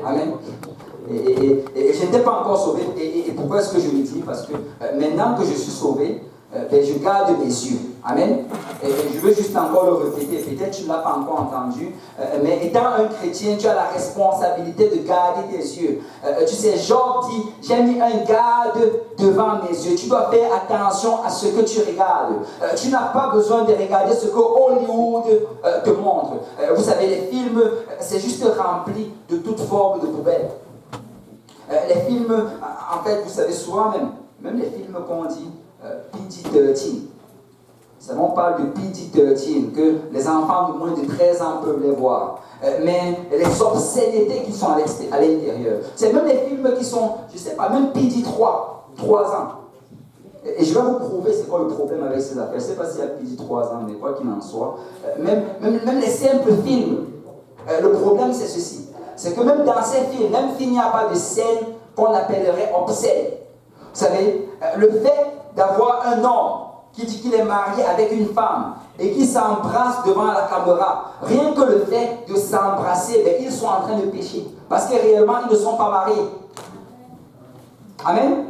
Amen. Et je n'étais pas encore sauvé. Et pourquoi est-ce que je le dis? Parce que maintenant que je suis sauvé, je garde mes yeux. Amen. Et je veux juste encore le répéter. Peut-être que tu ne l'as pas encore entendu. Mais étant un chrétien, tu as la responsabilité de garder tes yeux. Tu sais, Job dit, j'ai mis un garde devant mes yeux. Tu dois faire attention à ce que tu regardes. Tu n'as pas besoin de regarder ce que Hollywood te montre. Vous savez, les films, c'est juste rempli de toute forme de poubelle. Les films, en fait, vous savez souvent même les films qu'on dit PG-13. On parle de PG-13, que les enfants de moins de 13 ans peuvent les voir. Mais les obscénités qui sont à l'intérieur. C'est même les films qui sont, je ne sais pas, même PG-3, 3 ans. Et je vais vous prouver c'est quoi le problème avec ces affaires. Je ne sais pas s'il y a PG-3 ans, mais quoi qu'il en soit. Même les simples films, le problème c'est ceci. C'est que même dans ces films, même s'il n'y a pas de scène qu'on appellerait obscène. Vous savez, le fait d'avoir un homme qui dit qu'il est marié avec une femme et qui s'embrasse devant la caméra, rien que le fait de s'embrasser, ils sont en train de pécher. Parce que réellement, ils ne sont pas mariés. Amen.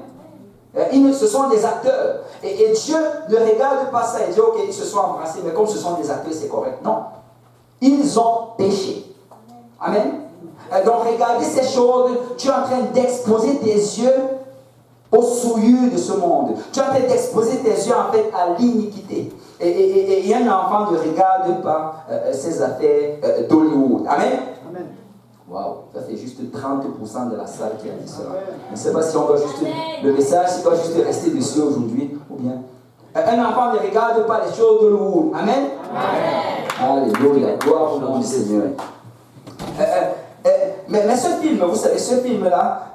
Ce sont des acteurs. Et Dieu ne regarde pas ça et dit, ok, ils se sont embrassés, mais comme ce sont des acteurs, c'est correct. Non. Ils ont péché. Amen. Donc, regardez ces choses, tu es en train d'exposer tes yeux aux souillures de ce monde. Tu es en train d'exposer tes yeux en fait à l'iniquité. Et un enfant ne regarde pas ces affaires d'Hollywood. Amen. Amen. Waouh, ça fait juste 30% de la salle qui a dit cela. Je ne sais pas si on doit juste, le message, si on doit juste rester dessus aujourd'hui ou bien. Un enfant ne regarde pas les choses d'Hollywood. Amen. Amen. Alléluia, gloire au nom du Seigneur. Mais ce film, vous savez, ce film-là,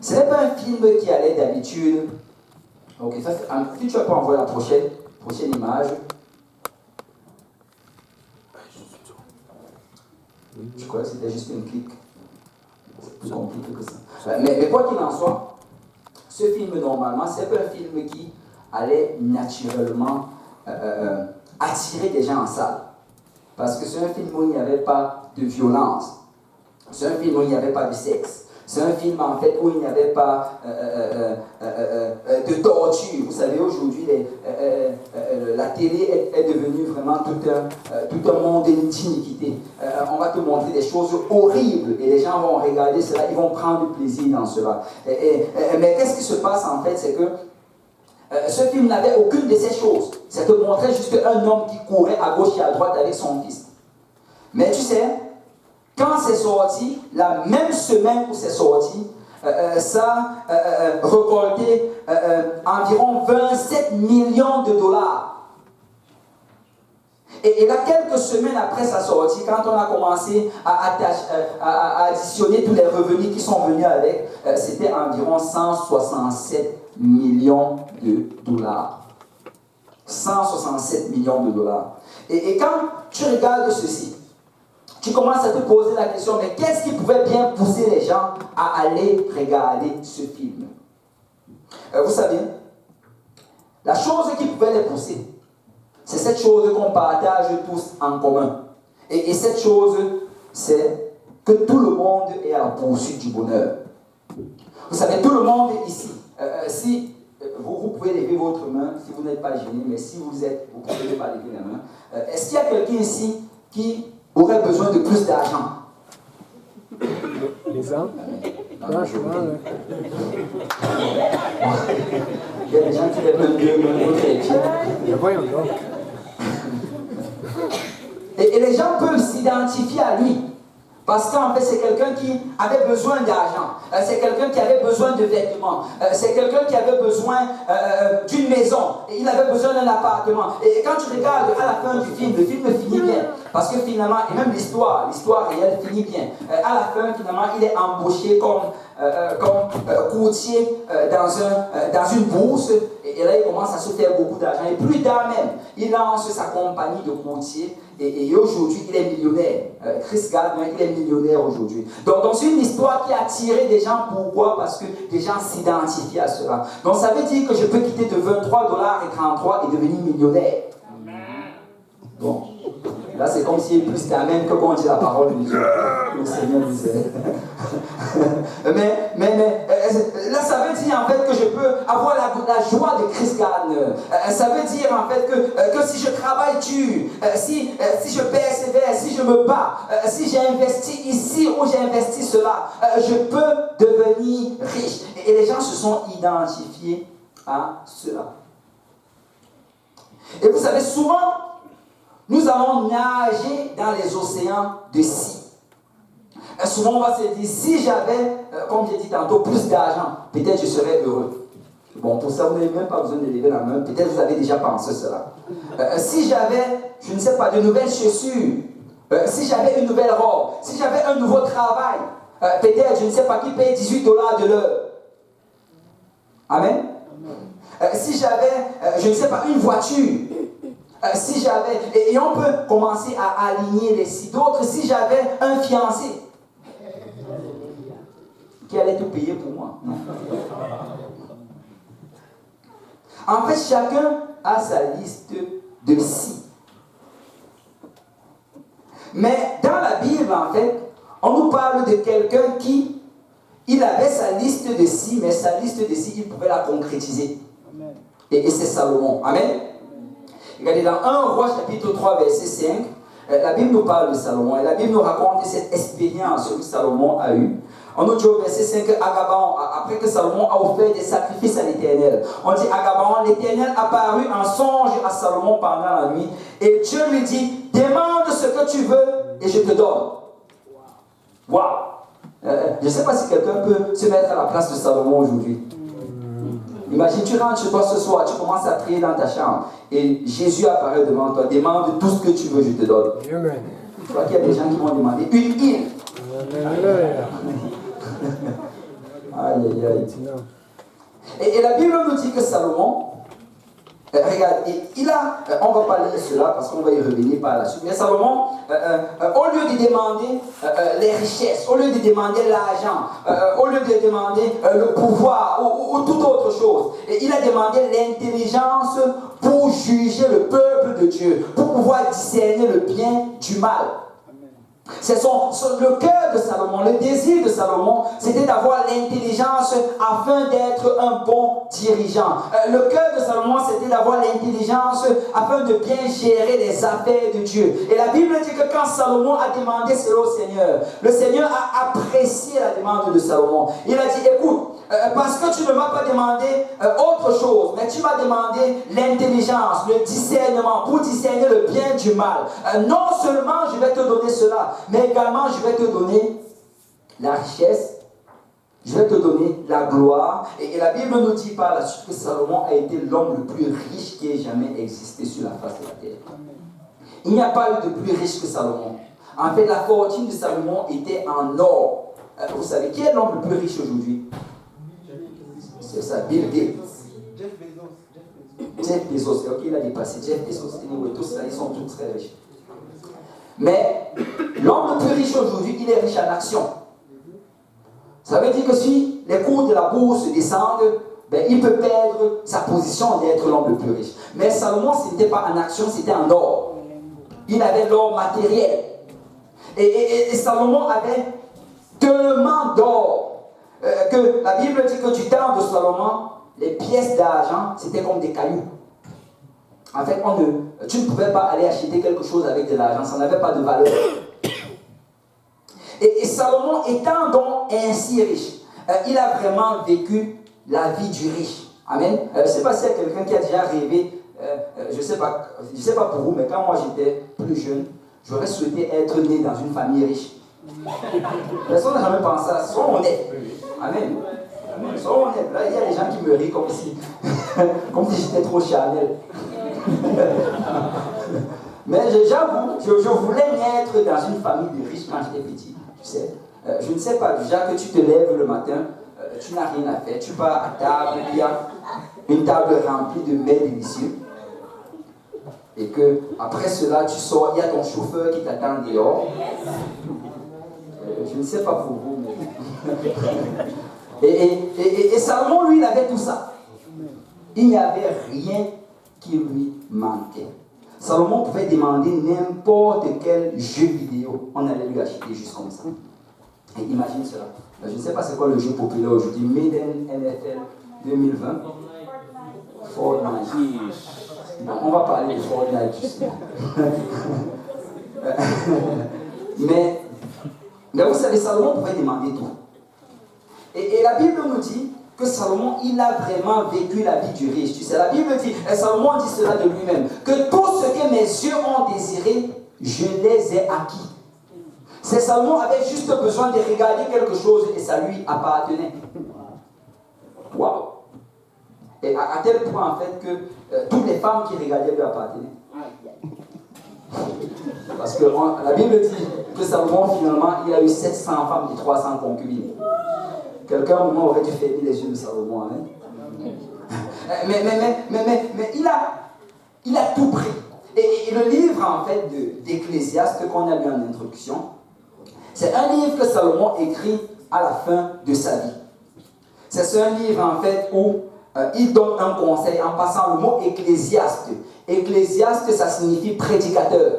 ce n'est pas un film qui allait d'habitude. Ok, ça, si tu vas pas envoyer la prochaine image. Je crois que c'était juste un clic. C'est plus compliqué que ça. Mais quoi qu'il en soit, ce film, normalement, c'est pas un film qui allait naturellement attirer des gens en salle. Parce que c'est un film où il n'y avait pas de violence. C'est un film où il n'y avait pas de sexe. C'est un film en fait où il n'y avait pas de torture. Vous savez, aujourd'hui, la télé est devenue vraiment tout un monde d'iniquité. On va te montrer des choses horribles et les gens vont regarder cela, ils vont prendre du plaisir dans cela. Mais qu'est-ce qui se passe en fait, c'est que ce film n'avait aucune de ces choses. Ça te montrait juste un homme qui courait à gauche et à droite avec son fils. Mais tu sais, quand c'est sorti, la même semaine où c'est sorti, ça a récolté environ 27 millions de dollars. Et là, quelques semaines après sa sortie, quand on a commencé à additionner tous les revenus qui sont venus avec, c'était environ 167 millions de dollars. 167 millions de dollars. Et quand tu regardes ceci, tu commences à te poser la question, mais qu'est-ce qui pouvait bien pousser les gens à aller regarder ce film? Vous savez, la chose qui pouvait les pousser, c'est cette chose qu'on partage tous en commun. Et cette chose, c'est que tout le monde est à la poursuite du bonheur. Vous savez, tout le monde ici, si vous pouvez lever votre main, si vous n'êtes pas gêné, mais si vous êtes, vous ne pouvez pas lever la main. Est-ce qu'il y a quelqu'un ici qui aurait besoin de plus d'argent? Les uns? Il y a des gens qui lèvent deux mains, d'autres les pieds. Voyons donc. Et les gens peuvent s'identifier à lui. Parce qu'en fait, c'est quelqu'un qui avait besoin d'argent. C'est quelqu'un qui avait besoin de vêtements. C'est quelqu'un qui avait besoin d'une maison. Et il avait besoin d'un appartement. Et quand tu regardes à la fin du film, le film finit bien. Parce que finalement, et même l'histoire réelle finit bien. À la fin, finalement, il est embauché comme courtier dans une bourse. Et là, il commence à se faire beaucoup d'argent. Et plus tard même, il lance sa compagnie de courtier. Et aujourd'hui, il est millionnaire. Chris Gardner, il est millionnaire aujourd'hui. Donc, c'est une histoire qui a attiré des gens. Pourquoi? Parce que des gens s'identifient à cela. Donc, ça veut dire que je peux quitter de 23,33 et devenir millionnaire. Bon. Là, c'est comme s'il y a plus d'amen que quand on dit la parole de Dieu. le Seigneur nous aide. mais là, ça veut dire en fait que je peux avoir la joie de Chris Gardner. Ça veut dire en fait que si je travaille dur, si je persévère, si je me bats, si j'ai investi ici ou j'ai investi cela, je peux devenir riche. Et les gens se sont identifiés à cela. Et vous savez, souvent, nous allons nager dans les océans de si. Souvent, on va se dire, si j'avais, comme j'ai dit tantôt, plus d'argent, peut-être je serais heureux. Bon, pour ça, vous n'avez même pas besoin de lever la main. Peut-être vous avez déjà pensé cela. Si j'avais, je ne sais pas, de nouvelles chaussures, si j'avais une nouvelle robe, si j'avais un nouveau travail, peut-être, je ne sais pas, qui paye $18 de l'heure. Amen. Si j'avais, je ne sais pas, une voiture, si j'avais, et on peut commencer à aligner les si. D'autres, si j'avais un fiancé qui allait tout payer pour moi. Non. En fait, chacun a sa liste de si. Mais dans la Bible, en fait, on nous parle de quelqu'un qui, il avait sa liste de si, mais sa liste de si, il pouvait la concrétiser. Et c'est Salomon. Amen. Regardez dans 1 Roi chapitre 3 verset 5, la Bible nous parle de Salomon et la Bible nous raconte cette expérience que Salomon a eue. On nous dit au verset 5 que Gabaon, après que Salomon a offert des sacrifices à l'Éternel, on dit à Gabaon, l'Éternel apparut en songe à Salomon pendant la nuit et Dieu lui dit, demande ce que tu veux et je te donne. Waouh! Je ne sais pas si quelqu'un peut se mettre à la place de Salomon aujourd'hui. Imagine, tu rentres chez toi ce soir, tu commences à prier dans ta chambre et Jésus apparaît devant toi. Demande tout ce que tu veux, je te donne. Amen. Tu vois qu'il y a des gens qui vont demander une île. Aïe, aïe, aïe. Et la Bible nous dit que Salomon, regarde, on va parler de cela parce qu'on va y revenir par la suite. Mais Salomon, au lieu de demander les richesses, au lieu de demander l'argent, au lieu de demander le pouvoir ou toute autre chose, il a demandé l'intelligence pour juger le peuple de Dieu, pour pouvoir discerner le bien du mal. C'est le cœur de Salomon, le désir de Salomon, c'était d'avoir l'intelligence afin d'être un bon dirigeant. Le cœur de Salomon, c'était d'avoir l'intelligence afin de bien gérer les affaires de Dieu. Et la Bible dit que quand Salomon a demandé cela au Seigneur, le Seigneur a apprécié la demande de Salomon. Il a dit, écoute, parce que tu ne m'as pas demandé autre chose, mais tu m'as demandé l'intelligence, le discernement, pour discerner le bien du mal. Non seulement je vais te donner cela, mais également je vais te donner la richesse, je vais te donner la gloire. Et la Bible nous dit par la suite que Salomon a été l'homme le plus riche qui ait jamais existé sur la face de la terre. Il n'y a pas eu de plus riche que Salomon. En fait, la fortune de Salomon était en or. Vous savez, qui est l'homme le plus riche aujourd'hui? C'est ça, Bill Gates. Jeff Bezos. Ok, il a dépassé Jeff Bezos. Anyway, tous là, ils sont tous très riches. Mais l'homme le plus riche aujourd'hui, il est riche en action. Ça veut dire que si les cours de la bourse descendent, ben, il peut perdre sa position d'être l'homme le plus riche. Mais Salomon, ce n'était pas en action, c'était en or. Il avait l'or matériel. Et Salomon avait tellement d'or que la Bible dit que du temps de Salomon, les pièces d'argent, c'était comme des cailloux. En fait, tu ne pouvais pas aller acheter quelque chose avec de l'argent, ça n'avait pas de valeur. Et Salomon étant donc ainsi riche, il a vraiment vécu la vie du riche. Amen. Je ne sais pas s'il y a quelqu'un qui a déjà rêvé, je ne sais pas pour vous, mais quand moi j'étais plus jeune, j'aurais souhaité être né dans une famille riche. Personne n'a jamais pensé à ça. Sois honnête. Amen. Sois honnête. Là, il y a des gens qui me rient comme si j'étais trop charnel. Mais j'avoue, je voulais naître dans une famille de riches quand j'étais petit. Tu sais, je ne sais pas, déjà que tu te lèves le matin, tu n'as rien à faire, tu pars à table, il y a une table remplie de mets délicieux. Et que après cela, tu sors, il y a ton chauffeur qui t'attend dehors. Je ne sais pas pour vous, mais... et Salomon, lui, il avait tout ça. Il n'y avait rien qui lui manquait. Salomon pouvait demander n'importe quel jeu vidéo. On allait lui acheter juste comme ça. Et imagine cela. Je ne sais pas c'est quoi le jeu populaire aujourd'hui. Made in NFL 2020. Fortnite. Bon, on va parler de Fortnite justement. mais vous savez, Salomon pouvait demander tout. Et la Bible nous dit que Salomon, il a vraiment vécu la vie du riche. Tu sais, la Bible dit, et Salomon dit cela de lui-même, que tout ce que mes yeux ont désiré, je les ai acquis. C'est Salomon avait juste besoin de regarder quelque chose et ça lui appartenait. Waouh! Et à tel point en fait que toutes les femmes qui regardaient lui appartenaient. Parce que la Bible dit que Salomon finalement il a eu 700 femmes et 300 concubines. Quelqu'un au moment aurait dû fermer les yeux de Salomon. Hein? mais il a tout pris. Et le livre en fait d'Ecclésiaste qu'on a lu en introduction, c'est un livre que Salomon écrit à la fin de sa vie. C'est un livre en fait où il donne un conseil en passant le mot ecclésiaste. Ecclésiaste, ça signifie prédicateur.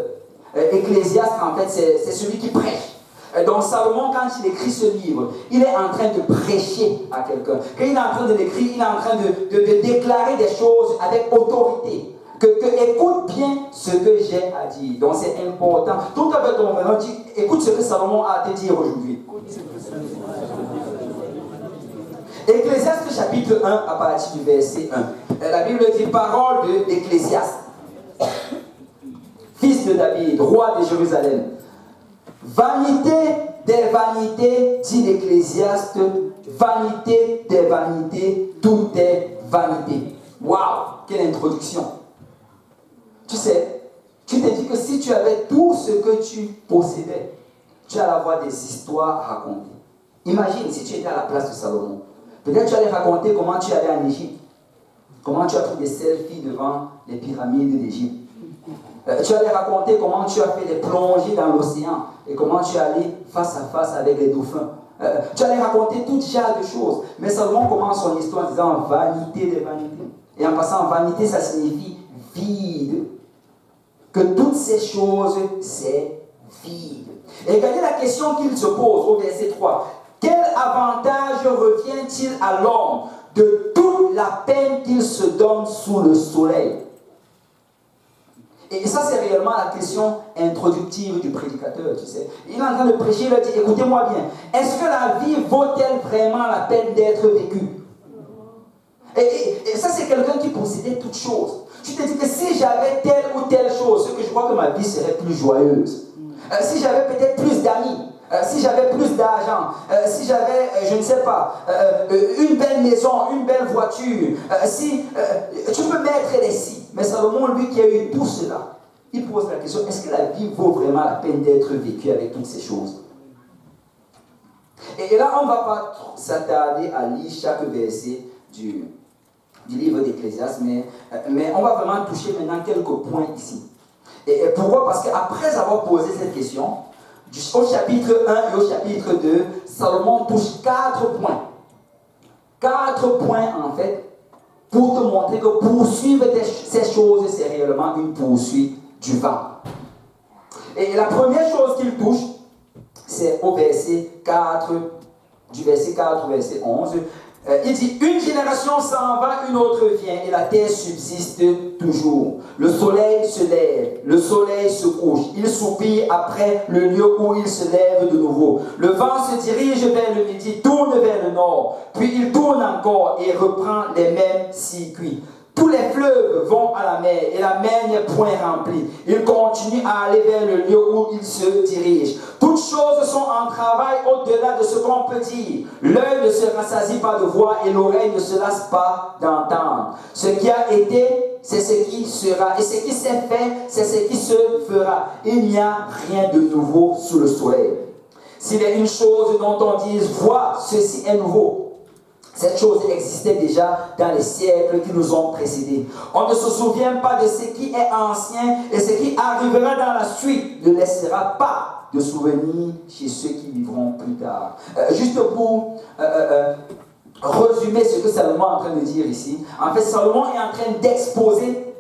Ecclésiaste, en fait, c'est celui qui prêche. Donc Salomon, quand il écrit ce livre, il est en train de prêcher à quelqu'un. Quand il est en train de l'écrire, il est en train de déclarer des choses avec autorité. Écoute bien ce que j'ai à dire. Donc c'est important. Tout avec ton frère, dit, écoute ce que Salomon a à te dire aujourd'hui. Ecclésiaste chapitre 1 à partir du verset 1. La Bible dit parole de l'Ecclésiaste, fils de David, roi de Jérusalem. Vanité des vanités, dit l'Ecclésiaste, vanité des vanités, tout est vanité. Waouh, quelle introduction! Tu sais, tu te dis que si tu avais tout ce que tu possédais, tu allais avoir des histoires à raconter. Imagine si tu étais à la place de Salomon. Peut-être tu allais raconter comment tu allais en Égypte, comment tu as pris des selfies devant les pyramides d'Égypte. Tu allais raconter comment tu as fait des plongées dans l'océan et comment tu es allé face à face avec les dauphins. Tu allais raconter tout genre de choses. Mais Salomon commence son histoire en disant vanité des vanités. Et en passant, vanité, ça signifie vide. Que toutes ces choses, c'est vide. Et regardez la question qu'il se pose au verset 3. Quel avantage revient-il à l'homme de toute la peine qu'il se donne sous le soleil? Et ça, c'est réellement la question introductive du prédicateur, tu sais. Il est en train de prêcher, il dit, écoutez-moi bien, est-ce que la vie vaut-elle vraiment la peine d'être vécue? Et ça, c'est quelqu'un qui possédait toutes choses. Tu te dis que si j'avais telle ou telle chose, ce que je crois que ma vie serait plus joyeuse. Si j'avais peut-être plus d'amis, si j'avais plus d'argent, si j'avais, je ne sais pas, une belle maison, une belle voiture, tu peux mettre les si. Mais Salomon, lui qui a eu tout cela, il pose la question, est-ce que la vie vaut vraiment la peine d'être vécue avec toutes ces choses? Et là, on ne va pas s'attarder à lire chaque verset du livre d'Ecclésiaste, mais on va vraiment toucher maintenant quelques points ici. Et pourquoi? Parce qu'après avoir posé cette question, au chapitre 1 et au chapitre 2, Salomon touche 4 points. 4 points, en fait, pour te montrer que poursuivre ces choses, c'est réellement une poursuite du vent. Et la première chose qu'il touche, c'est au verset 4, du verset 4 au verset 11. Il dit, une génération s'en va, une autre vient, et la terre subsiste toujours. Le soleil se lève, le soleil se couche, il soupire après le lieu où il se lève de nouveau. Le vent se dirige vers le midi, tourne vers le nord, puis il tourne encore et reprend les mêmes circuits. Tous les fleuves vont à la mer et la mer n'est point remplie. Il continue à aller vers le lieu où il se dirige. Toutes choses sont en travail au-delà de ce qu'on peut dire. L'œil ne se rassasie pas de voir et l'oreille ne se lasse pas d'entendre. Ce qui a été, c'est ce qui sera. Et ce qui s'est fait, c'est ce qui se fera. Il n'y a rien de nouveau sous le soleil. S'il y a une chose dont on dise, vois, ceci est nouveau. Cette chose existait déjà dans les siècles qui nous ont précédés. On ne se souvient pas de ce qui est ancien et ce qui arrivera dans la suite ne laissera pas de souvenirs chez ceux qui vivront plus tard. Juste pour résumer ce que Salomon est en train de dire ici, en fait Salomon est en train d'exposer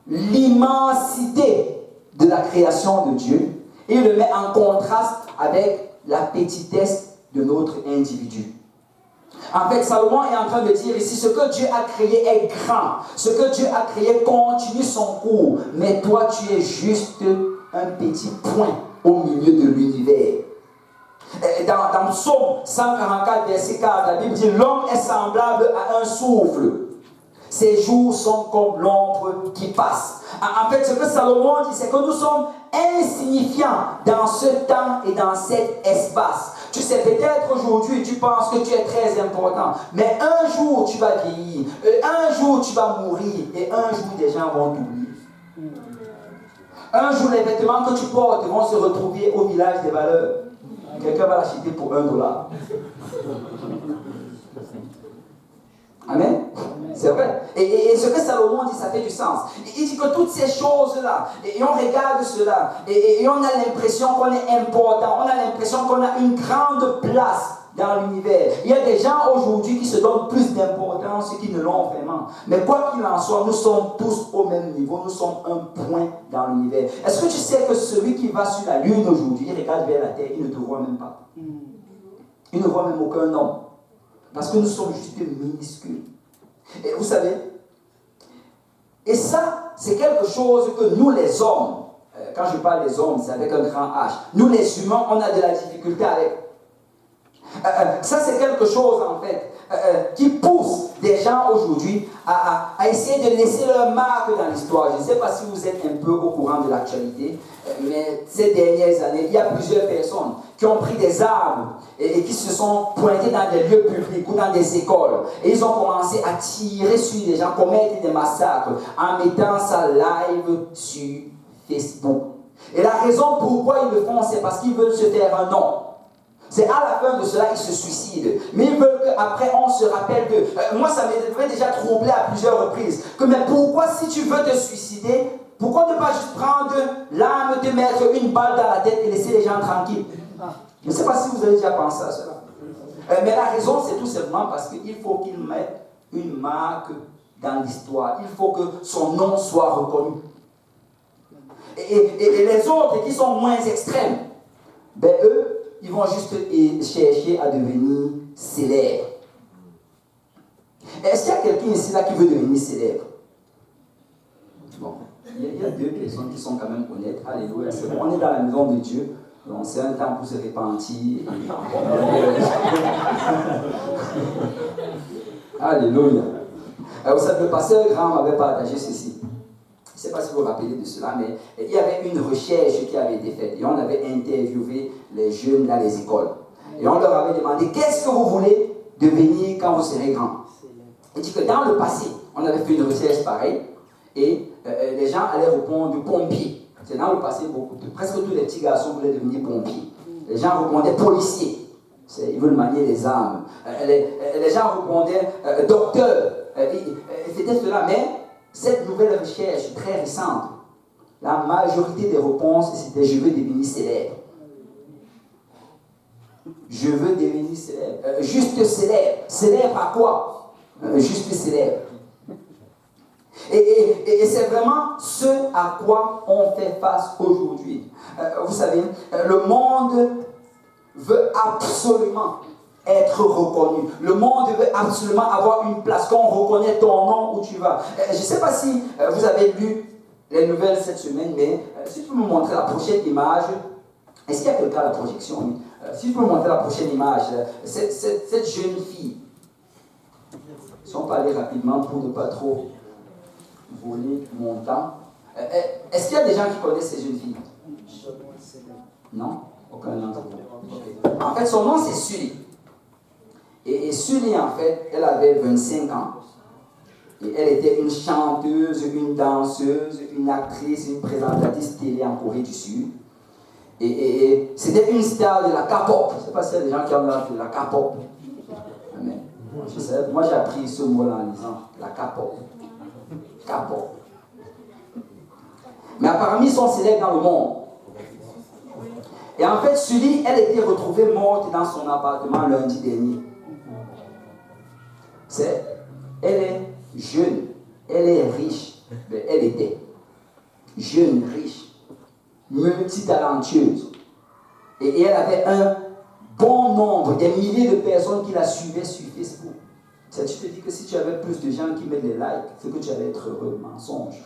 l'immensité de la création de Dieu et il le met en contraste avec la petitesse de notre individu. En fait, Salomon est en train de dire ici, ce que Dieu a créé est grand. Ce que Dieu a créé continue son cours. Mais toi, tu es juste un petit point au milieu de l'univers. Dans Psaume 144, verset 4, la Bible dit, l'homme est semblable à un souffle. Ses jours sont comme l'ombre qui passe. En fait, ce que Salomon dit, c'est que nous sommes insignifiants dans ce temps et dans cet espace. Tu sais, peut-être aujourd'hui, tu penses que tu es très important, mais un jour, tu vas vieillir, un jour, tu vas mourir, et un jour, des gens vont t'oublier. Un jour, les vêtements que tu portes vont se retrouver au village des valeurs. Quelqu'un va l'acheter pour $1. Amen. C'est vrai. Et ce que Salomon dit, ça fait du sens. Il dit que toutes ces choses-là, et on regarde cela, et on a l'impression qu'on est important, on a l'impression qu'on a une grande place dans l'univers. Il y a des gens aujourd'hui qui se donnent plus d'importance qu'ils ne l'ont vraiment. Mais quoi qu'il en soit, nous sommes tous au même niveau, nous sommes un point dans l'univers. Est-ce que tu sais que celui qui va sur la lune aujourd'hui, il regarde vers la terre, il ne te voit même pas. Il ne voit même aucun homme. Parce que nous sommes juste minuscules. Et vous savez, et ça, c'est quelque chose que nous les hommes, quand je parle des hommes, c'est avec un grand H, nous les humains, on a de la difficulté avec. Ça, c'est quelque chose, en fait, qui pousse des gens aujourd'hui à essayer de laisser leur marque dans l'histoire. Je ne sais pas si vous êtes un peu au courant de l'actualité, mais ces dernières années, il y a plusieurs personnes qui ont pris des armes et qui se sont pointés dans des lieux publics ou dans des écoles. Et ils ont commencé à tirer sur des gens, commettre des massacres en mettant ça live sur Facebook. Et la raison pourquoi ils le font, c'est parce qu'ils veulent se faire un nom. C'est à la fin de cela qu'ils se suicident. Mais ils veulent qu'après on se rappelle que... moi, ça m'avait déjà troublé à plusieurs reprises. Que mais pourquoi, si tu veux te suicider, pourquoi ne pas juste prendre l'arme, te mettre une balle dans la tête et laisser les gens tranquilles? Je ne sais pas si vous avez déjà pensé à cela. Mais la raison, c'est tout simplement parce qu'il faut qu'il mette une marque dans l'histoire. Il faut que son nom soit reconnu. Et les autres qui sont moins extrêmes, ben eux, ils vont juste chercher à devenir célèbres. Est-ce qu'il y a quelqu'un ici là qui veut devenir célèbre? Bon, il y a deux personnes qui sont quand même honnêtes. Alléluia, c'est bon, on est dans la maison de Dieu. Donc c'est un temps pour se repentir. Alléluia. Vous savez, le pasteur Grand m'avait partagé ceci. Je ne sais pas si vous vous rappelez de cela, mais il y avait une recherche qui avait été faite. Et on avait interviewé les jeunes dans les écoles. Et on leur avait demandé, qu'est-ce que vous voulez devenir quand vous serez grand? Il dit que dans le passé, on avait fait une recherche pareille. Et les gens allaient répondre pompier. C'est dans le passé, presque tous les petits garçons voulaient devenir pompiers. Les gens répondaient policiers. Ils veulent manier les armes. Les gens répondaient docteur. C'était cela, mais cette nouvelle recherche très récente, la majorité des réponses, c'était « je veux devenir célèbre ». Je veux devenir célèbre. Juste célèbre. Célèbre à quoi? Juste célèbre. Et c'est vraiment ce à quoi on fait face aujourd'hui. Vous savez, le monde veut absolument être reconnu. Le monde veut absolument avoir une place, qu'on reconnaît ton nom où tu vas. Je ne sais pas si vous avez lu les nouvelles cette semaine, mais si tu peux me montrer la prochaine image. Est-ce qu'il y a quelqu'un à la projection? Si tu peux me montrer la prochaine image, cette jeune fille. Si on peut aller rapidement pour ne pas trop voler mon temps. Est-ce qu'il y a des gens qui connaissent ces jeunes filles? Non? Aucun d'entre vous. Okay. En fait, son nom c'est Sully. Et Sully, en fait, elle avait 25 ans. Et elle était une chanteuse, une danseuse, une actrice, une présentatrice télé en Corée du Sud. Et c'était une star de la K-pop. Je ne sais pas s'il y a des gens qui ont de la K-pop. Amen. Je sais, moi j'ai appris ce mot-là en lisant la K-pop. K-pop. Mais apparemment, ils sont célèbres dans le monde. Et en fait, Sully, elle était retrouvée morte dans son appartement lundi dernier. Elle est jeune, elle est riche, mais elle était jeune, riche, multitalentueuse. Et elle avait un bon nombre, des milliers de personnes qui la suivaient sur Facebook. Tu te dis que si tu avais plus de gens qui mettent des likes, c'est que tu allais être heureux. Mensonge.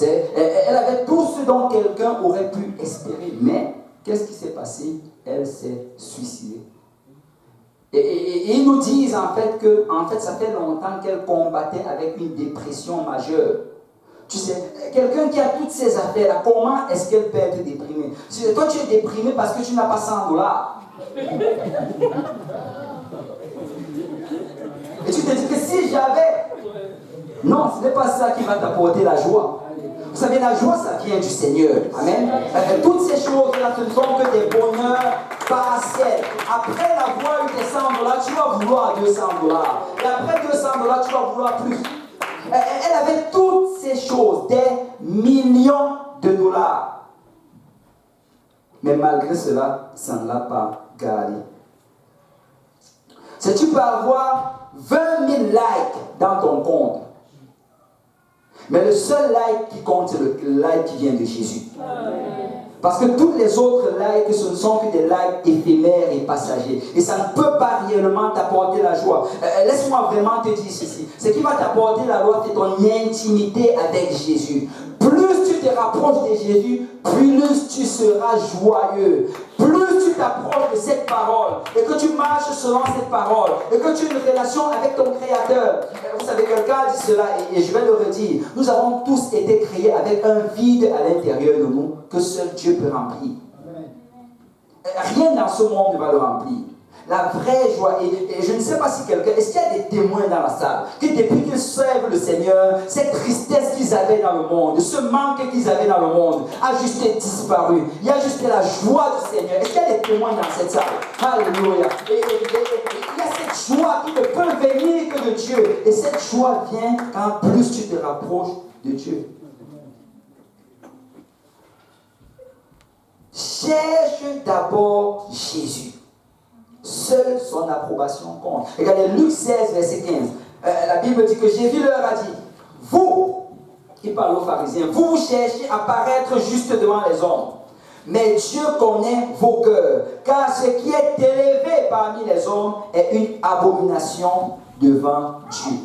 Elle avait tout ce dont quelqu'un aurait pu espérer. Mais, qu'est-ce qui s'est passé? Elle s'est suicidée. Et ils nous disent en fait que ça fait longtemps qu'elle combattait avec une dépression majeure. Tu sais, quelqu'un qui a toutes ces affaires, comment est-ce qu'elle peut être déprimée? Toi, tu es déprimé parce que tu n'as pas $100. Et tu te dis que si j'avais... Non, ce n'est pas ça qui va t'apporter la joie. Vous savez, la joie, ça vient du Seigneur. Amen. Toutes ces choses-là, ce ne sont que des bonheurs partiels. Après avoir eu tes $100, tu vas vouloir $200. Et après $200, tu vas vouloir plus. Elle avait toutes ces choses, des millions de dollars. Mais malgré cela, ça ne l'a pas gardé. Si tu peux avoir 20 000 likes dans ton compte, mais le seul like qui compte, c'est le like qui vient de Jésus. Parce que tous les autres likes, ce ne sont que des likes éphémères et passagers. Et ça ne peut pas réellement t'apporter la joie. Laisse-moi vraiment te dire ceci. Ce qui va t'apporter la joie, c'est ton intimité avec Jésus. Plus tu te rapproches de Jésus, plus tu seras joyeux. Plus tu t'approches de cette parole et que tu marches selon cette parole et que tu as une relation avec ton Créateur. Vous savez, quelqu'un a dit cela et je vais le redire. Nous avons tous été créés avec un vide à l'intérieur de nous que seul Dieu peut remplir. Rien dans ce monde ne va le remplir. La vraie joie, et je ne sais pas si quelqu'un, est-ce qu'il y a des témoins dans la salle, que depuis qu'ils servent le Seigneur, cette tristesse qu'ils avaient dans le monde, ce manque qu'ils avaient dans le monde, a juste disparu. Il y a juste la joie du Seigneur. Est-ce qu'il y a des témoins dans cette salle? Alléluia. Et il y a cette joie qui ne peut venir que de Dieu. Et cette joie vient quand plus tu te rapproches de Dieu. Cherche d'abord Jésus. Seule son approbation compte. Regardez Luc 16, verset 15. La Bible dit que Jésus leur a dit, vous, il parle aux pharisiens, vous cherchez à paraître juste devant les hommes. Mais Dieu connaît vos cœurs, car ce qui est élevé parmi les hommes est une abomination devant Dieu.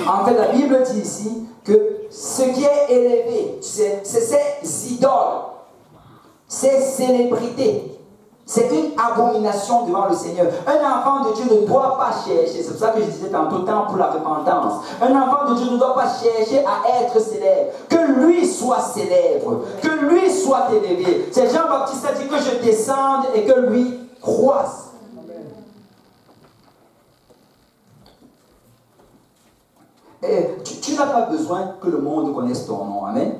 En fait, la Bible dit ici que ce qui est élevé, c'est ces idoles, ces célébrités. C'est une abomination devant le Seigneur. Un enfant de Dieu ne doit pas chercher, c'est pour ça que je disais tantôt, temps pour la repentance. Un enfant de Dieu ne doit pas chercher à être célèbre. Que lui soit célèbre, que lui soit élevé. C'est Jean-Baptiste a dit que je descende et que lui croisse. Et tu n'as pas besoin que le monde connaisse ton nom. Amen.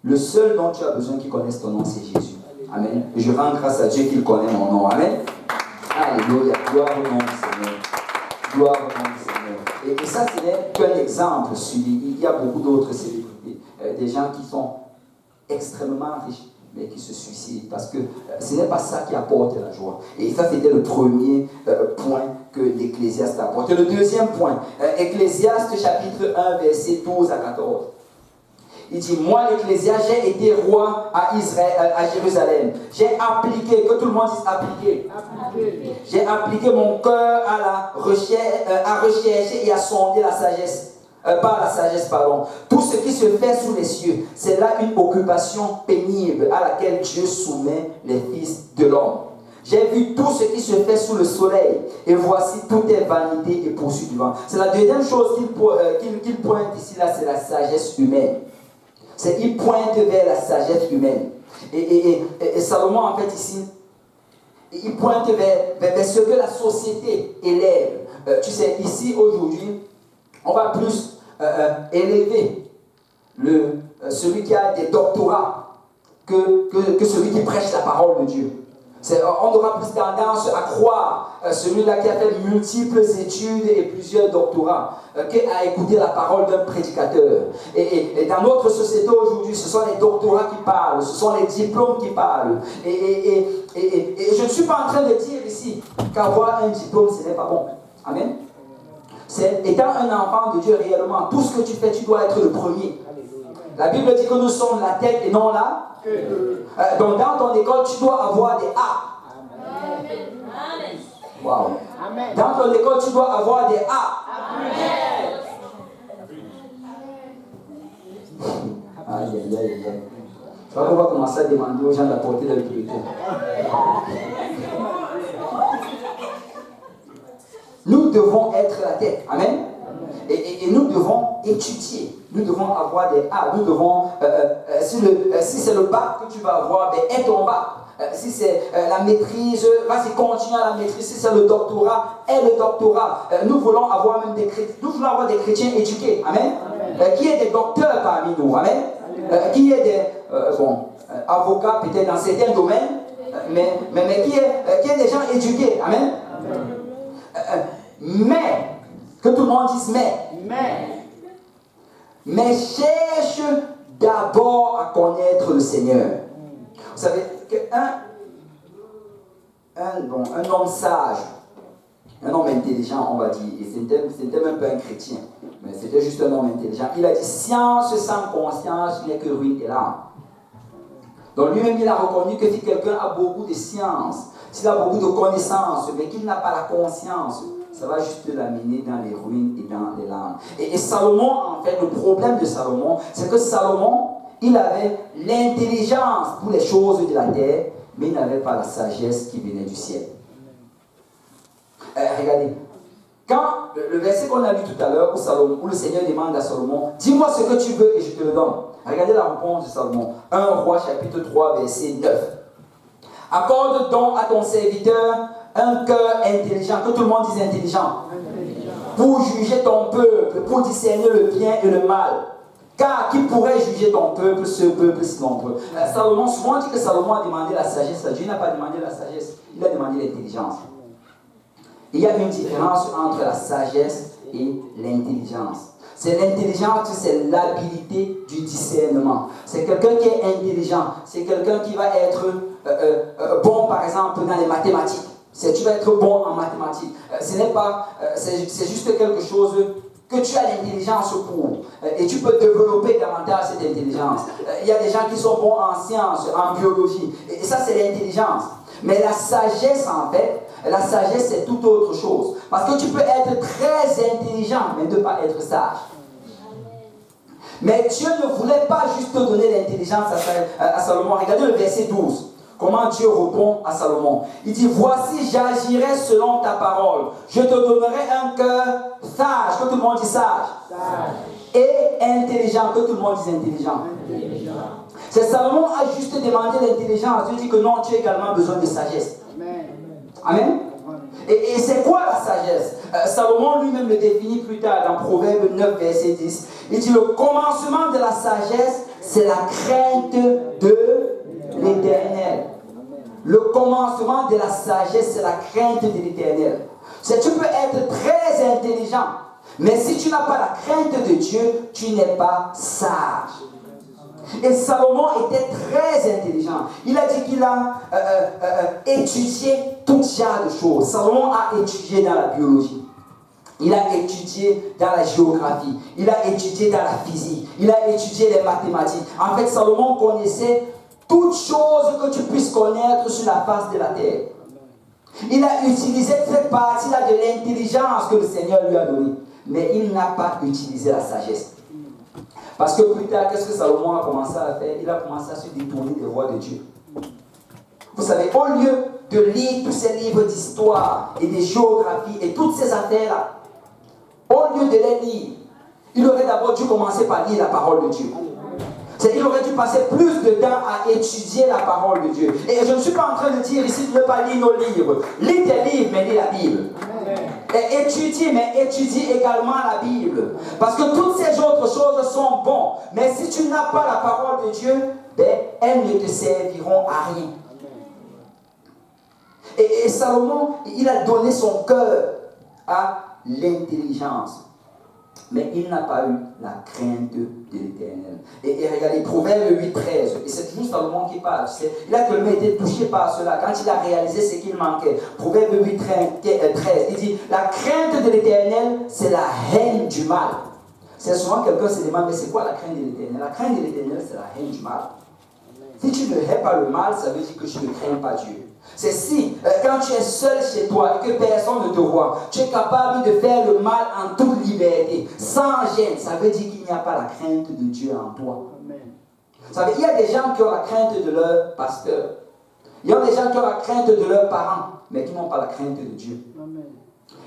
Le seul dont tu as besoin qu'il connaisse ton nom, c'est Jésus. Amen. Et je rends grâce à Dieu qu'il connaît mon nom. Amen. Alléluia. Gloire au nom du Seigneur. Gloire au nom du Seigneur. Et ça, ce n'est qu'un exemple. Il y a beaucoup d'autres célébrités. Des gens qui sont extrêmement riches, mais qui se suicident. Parce que ce n'est pas ça qui apporte la joie. Et ça, c'était le premier point que l'Ecclésiaste apporte. Et le deuxième point, Ecclésiaste chapitre 1, verset 12 à 14. Il dit, moi l'Ecclésiaste, j'ai été roi à Israël, à Jérusalem. J'ai appliqué, que tout le monde dise appliqué. J'ai appliqué mon cœur à rechercher et à sonder la sagesse. Par la sagesse, pardon. Tout ce qui se fait sous les cieux, c'est là une occupation pénible à laquelle Dieu soumet les fils de l'homme. J'ai vu tout ce qui se fait sous le soleil, et voici tout est vanité et poursuite du vent. C'est la deuxième chose qu'il pointe ici, là, c'est la sagesse humaine. Il pointe vers la sagesse humaine. Et Salomon, en fait, ici, il pointe vers ce que la société élève. Tu sais, ici, aujourd'hui, on va plus élever celui qui a des doctorats que celui qui prêche la parole de Dieu. On aura plus tendance à croire celui-là qui a fait multiples études et plusieurs doctorats qu'à écouter la parole d'un prédicateur. Et dans notre société aujourd'hui, ce sont les doctorats qui parlent, ce sont les diplômes qui parlent. Et je ne suis pas en train de dire ici qu'avoir un diplôme, ce n'est pas bon. Amen. Étant un enfant de Dieu réellement, tout ce que tu fais, tu dois être le premier. La Bible dit que nous sommes la tête et non la queue. Donc dans ton école, tu dois avoir des A. Wow. Dans ton école, tu dois avoir des A. Aïe, aïe, aïe, aïe. Je crois qu'on va commencer à demander aux gens d'apporter de l'autorité. Nous devons être la tête. Amen. Et nous devons étudier. Nous devons avoir des A. Nous devons, si c'est le bac que tu vas avoir, ben, aie ton bac. Si c'est la maîtrise, vas-y, continue à la maîtrise. Si c'est le doctorat, aie le doctorat. Nous voulons avoir même des chrétiens. Nous voulons avoir des chrétiens éduqués. Amen. Qui est des docteurs parmi nous. Amen. Qui est des avocats peut-être dans certains domaines, mais qui est des gens éduqués. Amen. Mais, que tout le monde dise mais cherche d'abord à connaître le Seigneur. Vous savez qu'un homme sage, un homme intelligent, on va dire, et c'était même pas un chrétien, mais c'était juste un homme intelligent. Il a dit, science sans conscience n'est que ruine et larmes. Donc lui-même, il a reconnu que si quelqu'un a beaucoup de science, s'il a beaucoup de connaissances, mais qu'il n'a pas la conscience, ça va juste l'amener dans les ruines et dans les larmes. Et Salomon, en fait, le problème de Salomon, c'est que Salomon, il avait l'intelligence pour les choses de la terre, mais il n'avait pas la sagesse qui venait du ciel. Regardez, quand le verset qu'on a lu tout à l'heure, où le Seigneur demande à Salomon, dis-moi ce que tu veux et je te le donne. Regardez la réponse de Salomon. 1 Roi chapitre 3, verset 9. Accorde donc à ton serviteur un cœur intelligent, que tout le monde dise intelligent, pour juger ton peuple, pour discerner le bien et le mal. Car qui pourrait juger ton peuple, ce peuple si nombreux? Salomon, souvent on dit que Salomon a demandé la sagesse. Dieu n'a pas demandé la sagesse, il a demandé l'intelligence. Il y a une différence entre la sagesse et l'intelligence. C'est l'intelligence, c'est l'habilité du discernement. C'est quelqu'un qui est intelligent. C'est quelqu'un qui va être bon, par exemple, dans les mathématiques. Tu vas être bon en mathématiques. Ce n'est pas, c'est juste quelque chose que tu as l'intelligence pour. Et tu peux développer davantage cette intelligence. Il y a des gens qui sont bons en sciences, en biologie. Et ça, c'est l'intelligence. Mais la sagesse, en fait, la sagesse, c'est tout autre chose. Parce que tu peux être très intelligent, mais ne pas être sage. Mais Dieu ne voulait pas juste donner l'intelligence à Salomon. Regardez le verset 12. Comment Dieu répond à Salomon. Il dit, voici, j'agirai selon ta parole. Je te donnerai un cœur sage. Que tout le monde dit sage. Et intelligent. Que tout le monde dit intelligent. C'est Salomon a juste demandé l'intelligence. Dieu dit que non, tu as également besoin de sagesse. Amen. Et c'est quoi la sagesse? Salomon lui-même le définit plus tard dans Proverbe 9, verset 10. Il dit, le commencement de la sagesse, c'est la crainte de l'Éternel. Le commencement de la sagesse, c'est la crainte de l'Éternel. Tu peux être très intelligent, mais si tu n'as pas la crainte de Dieu, tu n'es pas sage. Et Salomon était très intelligent. Il a dit qu'il a étudié toutes sortes de choses. Salomon a étudié dans la biologie. Il a étudié dans la géographie. Il a étudié dans la physique. Il a étudié les mathématiques. En fait, Salomon connaissait toutes choses que tu puisses connaître sur la face de la terre. Il a utilisé cette partie-là de l'intelligence que le Seigneur lui a donnée. Mais il n'a pas utilisé la sagesse. Parce que plus tard, qu'est-ce que Salomon a commencé à faire? Il a commencé à se détourner des voies de Dieu. Vous savez, au lieu de lire tous ces livres d'histoire et de géographie et toutes ces affaires-là, au lieu de les lire, il aurait d'abord dû commencer par lire la parole de Dieu. Il aurait dû passer plus de temps à étudier la parole de Dieu. Et je ne suis pas en train de dire ici de ne pas lire nos livres. Lis tes livres, mais lis la Bible. Et étudie, mais étudie également la Bible. Parce que toutes ces autres choses sont bonnes. Mais si tu n'as pas la parole de Dieu, elles ne te serviront à rien. Et Salomon, il a donné son cœur à l'intelligence. Mais il n'a pas eu la crainte de l'Éternel. Et regardez, Proverbe 8, 13. Et c'est toujours Salomon qui parle. Il a tellement été touché par cela. Quand il a réalisé ce qu'il manquait. Proverbe 8, 13. Il dit, la crainte de l'Éternel, c'est la haine du mal. C'est souvent quelqu'un se demande, mais c'est quoi la crainte de l'Éternel? La crainte de l'Éternel, c'est la haine du mal. Si tu ne hais pas le mal, ça veut dire que tu ne crains pas Dieu. C'est si, quand tu es seul chez toi et que personne ne te voit, tu es capable de faire le mal en toute liberté, sans gêne, ça veut dire qu'il n'y a pas la crainte de Dieu en toi. Ça veut dire qu'il y a des gens qui ont la crainte de leur pasteur. Il y a des gens qui ont la crainte de leurs parents, mais qui n'ont pas la crainte de Dieu. Amen.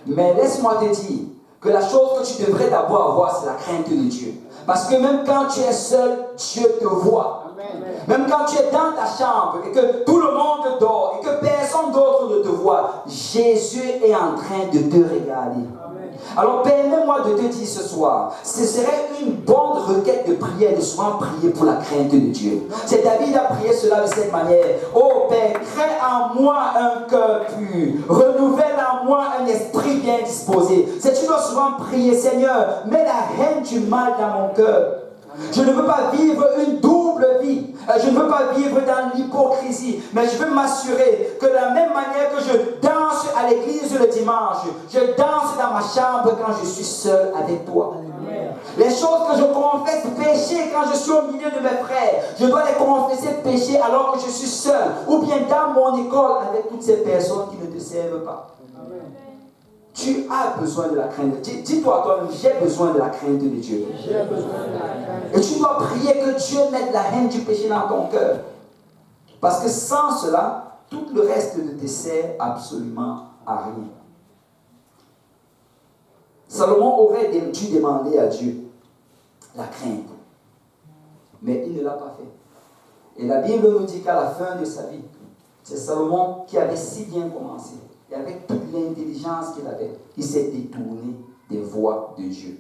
Mais laisse-moi te dire que la chose que tu devrais d'abord avoir, c'est la crainte de Dieu. Parce que même quand tu es seul, Dieu te voit. Amen. Même quand tu es dans ta chambre et que tout le monde dort et que personne d'autre ne te voit, Jésus est en train de te regarder. Amen. Alors permets-moi de te dire ce soir, ce serait une bonne requête de prière de souvent prier pour la crainte de Dieu. C'est David a prié cela de cette manière. Oh Père, crée en moi un cœur pur, renouvelle en moi un esprit bien disposé. C'est tu dois souvent prier, Seigneur, mets la haine du mal dans mon cœur. Je ne veux pas vivre une double vie. Je ne veux pas vivre dans l'hypocrisie. Mais je veux m'assurer que de la même manière que je danse à l'église le dimanche, je danse dans ma chambre quand je suis seul avec toi. Amen. Les choses que je confesse péché quand je suis au milieu de mes frères, je dois les confesser péché alors que je suis seul. Ou bien dans mon école avec toutes ces personnes qui ne te servent pas. Amen. Tu as besoin de la crainte. Dis-toi toi-même, j'ai besoin de la crainte de Dieu. J'ai besoin de la crainte. Et tu dois prier que Dieu mette la haine du péché dans ton cœur. Parce que sans cela, tout le reste ne te sert absolument à rien. Salomon aurait dû demander à Dieu la crainte. Mais il ne l'a pas fait. Et la Bible nous dit qu'à la fin de sa vie, c'est Salomon qui avait si bien commencé. Et avec toute l'intelligence qu'il avait, il s'est détourné des voies de Dieu.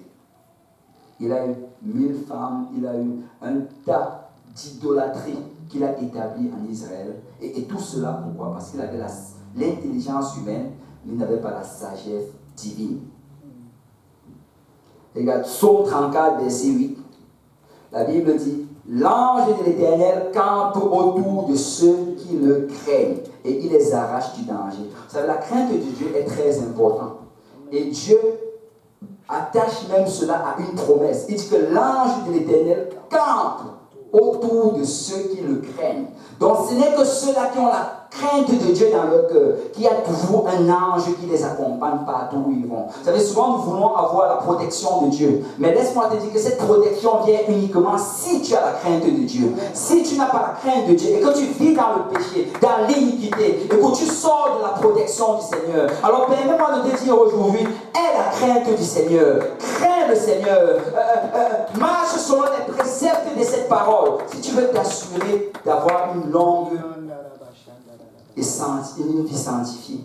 Il a eu 1000 femmes, il a eu un tas d'idolâtries qu'il a établies en Israël. Et tout cela, pourquoi? Parce qu'il avait l'intelligence humaine, mais il n'avait pas la sagesse divine. Regarde, Psaume 34, verset 8. La Bible dit, l'ange de l'Éternel campe autour de ceux qui le craignent et il les arrache du danger. Vous savez, la crainte de Dieu est très importante. Et Dieu attache même cela à une promesse. Il dit que l'ange de l'Éternel campe autour de ceux qui le craignent. Donc ce n'est que ceux-là qui ont la crainte de Dieu dans leur cœur, qu'il y a toujours un ange qui les accompagne partout où ils vont. Vous savez, souvent nous voulons avoir la protection de Dieu. Mais laisse-moi te dire que cette protection vient uniquement si tu as la crainte de Dieu. Si tu n'as pas la crainte de Dieu et que tu vis dans le péché, dans l'iniquité, et que tu sors de la protection du Seigneur, alors permets-moi de te dire aujourd'hui, aie la crainte du Seigneur. Crains le Seigneur. Marche selon les préceptes de cette parole. Si tu veux t'assurer d'avoir une longue et une vie sanctifiée.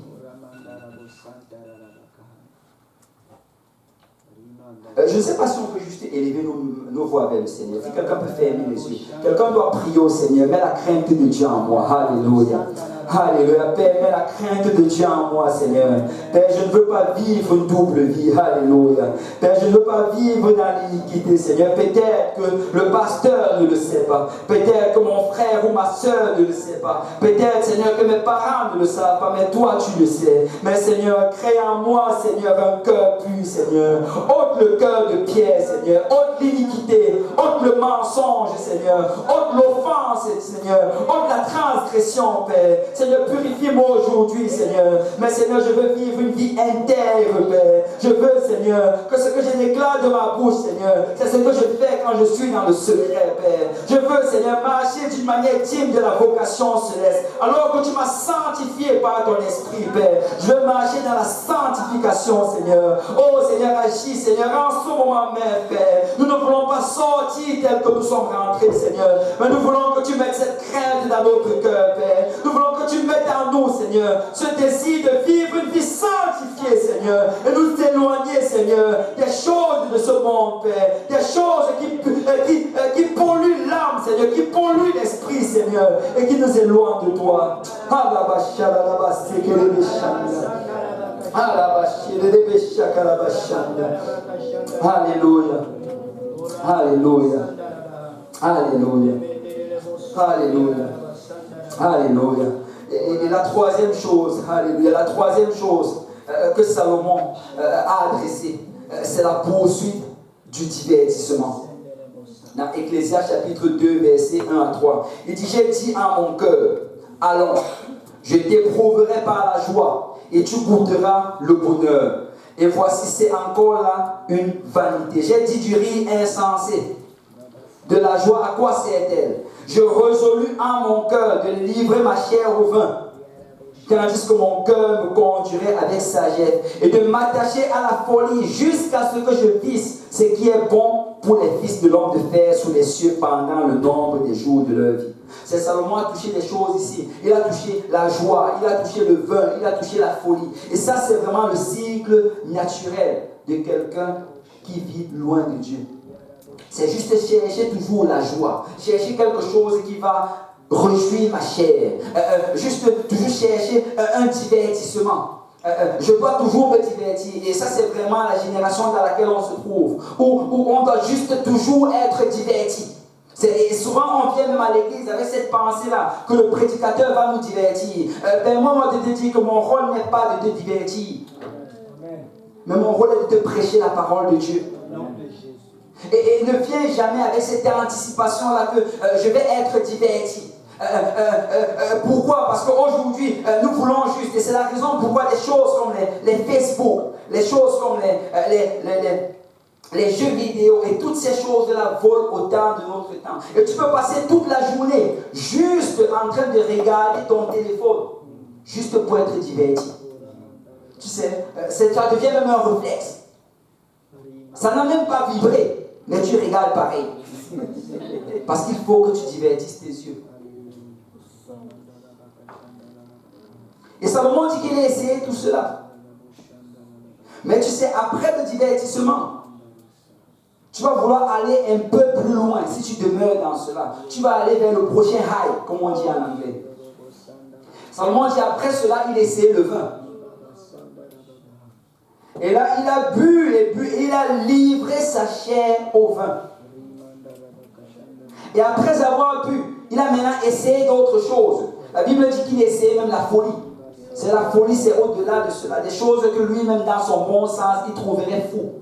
Je ne sais pas si on peut juste élever nos voix vers le Seigneur. Si quelqu'un peut fermer les yeux. Quelqu'un doit prier au Seigneur. Mets la crainte de Dieu en moi. Alléluia. Alléluia. Père, mets la crainte de Dieu en moi, Seigneur. Père, je ne veux pas vivre une double vie. Alléluia. Père, je ne veux pas vivre dans l'iniquité, Seigneur. Peut-être que le pasteur ne le sait pas. Peut-être que mon frère ou ma soeur ne le sait pas. Peut-être, Seigneur, que mes parents ne le savent pas. Mais toi, tu le sais. Mais Seigneur, crée en moi, Seigneur, un cœur pur, Seigneur. Ôte le cœur de pierre, Seigneur. Ôte l'iniquité. Ôte le mensonge, Seigneur. Ôte l'offense, Seigneur. Ôte la transgression, Père. Seigneur, purifie-moi aujourd'hui, Seigneur. Mais Seigneur, je veux vivre une vie intègre, Père. Je veux, Seigneur, que ce que je déclare de ma bouche, Seigneur, c'est ce que je fais quand je suis dans le secret, Père. Je veux, Seigneur, marcher d'une manière digne de la vocation céleste. Alors que tu m'as sanctifié par ton esprit, Père. Je veux marcher dans la sanctification, Seigneur. Oh, Seigneur, agis, Seigneur, en ce moment même, Père. Nous ne voulons pas sortir tel que nous sommes rentrés, Seigneur. Mais nous voulons que tu mettes cette crainte dans notre cœur, Père. Nous voulons que tu mettes en nous, Seigneur, ce désir de vivre une vie sanctifiée, Seigneur, et nous éloigner, Seigneur, des choses de ce monde, Père, des choses qui polluent l'âme, Seigneur, qui polluent l'esprit, Seigneur, et qui nous éloignent de toi. Alléluia. Alléluia. Alléluia. Alléluia. Alléluia. Et la troisième chose, alléluia, la troisième chose que Salomon a adressée, c'est la poursuite du divertissement. Dans Ecclésiaste chapitre 2, versets 1 à 3. Il dit, j'ai dit à mon cœur, allons, je t'éprouverai par la joie et tu goûteras le bonheur. Et voici, c'est encore là une vanité. J'ai dit du rire insensé. De la joie, à quoi sert-elle? Je résolus en mon cœur de livrer ma chair au vin, tandis que mon cœur me conduirait avec sagesse, et de m'attacher à la folie jusqu'à ce que je visse ce qui est bon pour les fils de l'homme de faire sous les cieux pendant le nombre des jours de leur vie. C'est Salomon a touché des choses ici. Il a touché la joie, il a touché le vin, il a touché la folie. Et ça, c'est vraiment le cycle naturel de quelqu'un qui vit loin de Dieu. C'est juste chercher toujours la joie, chercher quelque chose qui va réjouir ma chair, juste toujours chercher un divertissement. Je dois toujours me divertir. Et ça, c'est vraiment la génération dans laquelle on se trouve, où on doit juste toujours être diverti. Et souvent, on vient même à l'église avec cette pensée-là, que le prédicateur va nous divertir. Moi, je te dis que mon rôle n'est pas de te divertir, mais mon rôle est de te prêcher la parole de Dieu. Et ne viens jamais avec cette anticipation-là que je vais être diverti. Pourquoi? Parce qu'aujourd'hui, nous voulons juste, et c'est la raison pourquoi des choses comme les Facebook, les choses comme les jeux vidéo et toutes ces choses-là volent autant de notre temps. Et tu peux passer toute la journée juste en train de regarder ton téléphone, juste pour être diverti. Tu sais, ça devient même un réflexe. Ça n'a même pas vibré. Mais tu regardes pareil. Parce qu'il faut que tu divertisses tes yeux. Et Salomon dit qu'il a essayé tout cela. Mais tu sais, après le divertissement, tu vas vouloir aller un peu plus loin si tu demeures dans cela. Tu vas aller vers le prochain high, comme on dit en anglais. Salomon dit après cela, il a essayé le vin. Et là, il a bu et bu, et il a livré sa chair au vin. Et après avoir bu, il a maintenant essayé d'autres choses. La Bible dit qu'il essayait même la folie. C'est la folie, c'est au-delà de cela. Des choses que lui-même, dans son bon sens, il trouverait fou.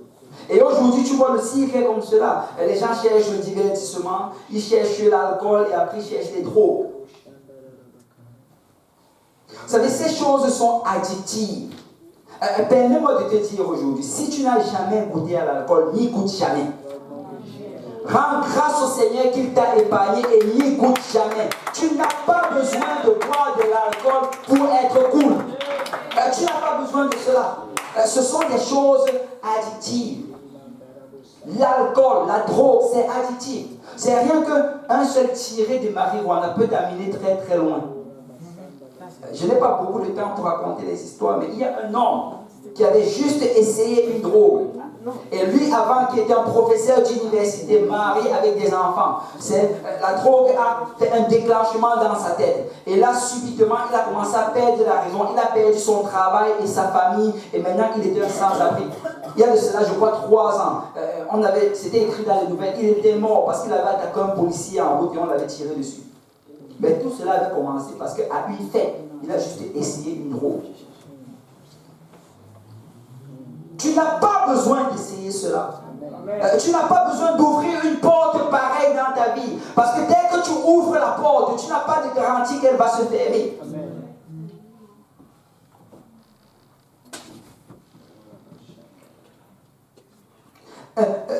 Et aujourd'hui, tu vois le cycle comme cela. Les gens cherchent le divertissement, ils cherchent l'alcool et après ils cherchent les drogues. Vous savez, ces choses sont addictives. Permets-moi de te dire aujourd'hui, si tu n'as jamais goûté à l'alcool, n'y goûte jamais. Rends grâce au Seigneur qu'il t'a épargné et n'y goûte jamais. Tu n'as pas besoin de boire de l'alcool pour être cool. Tu n'as pas besoin de cela. Ce sont des choses addictives. L'alcool, la drogue, c'est addictif. C'est rien qu'un seul tiré de marijuana peut t'amener très très loin. Je n'ai pas beaucoup de temps pour raconter les histoires, mais il y a un homme qui avait juste essayé une drogue. Et lui, avant qu'il était un professeur d'université, marié avec des enfants, la drogue a fait un déclenchement dans sa tête. Et là, subitement, il a commencé à perdre la raison. Il a perdu son travail et sa famille. Et maintenant, il était sans-abri. Il y a de cela, je crois, 3 ans. C'était écrit dans les nouvelles. Il était mort parce qu'il avait attaqué un policier en route et on l'avait tiré dessus. Mais tout cela avait commencé parce qu'à une fête, il a juste essayé une drogue. Tu n'as pas besoin d'essayer cela. Tu n'as pas besoin d'ouvrir une porte pareille dans ta vie. Parce que dès que tu ouvres la porte, tu n'as pas de garantie qu'elle va se fermer.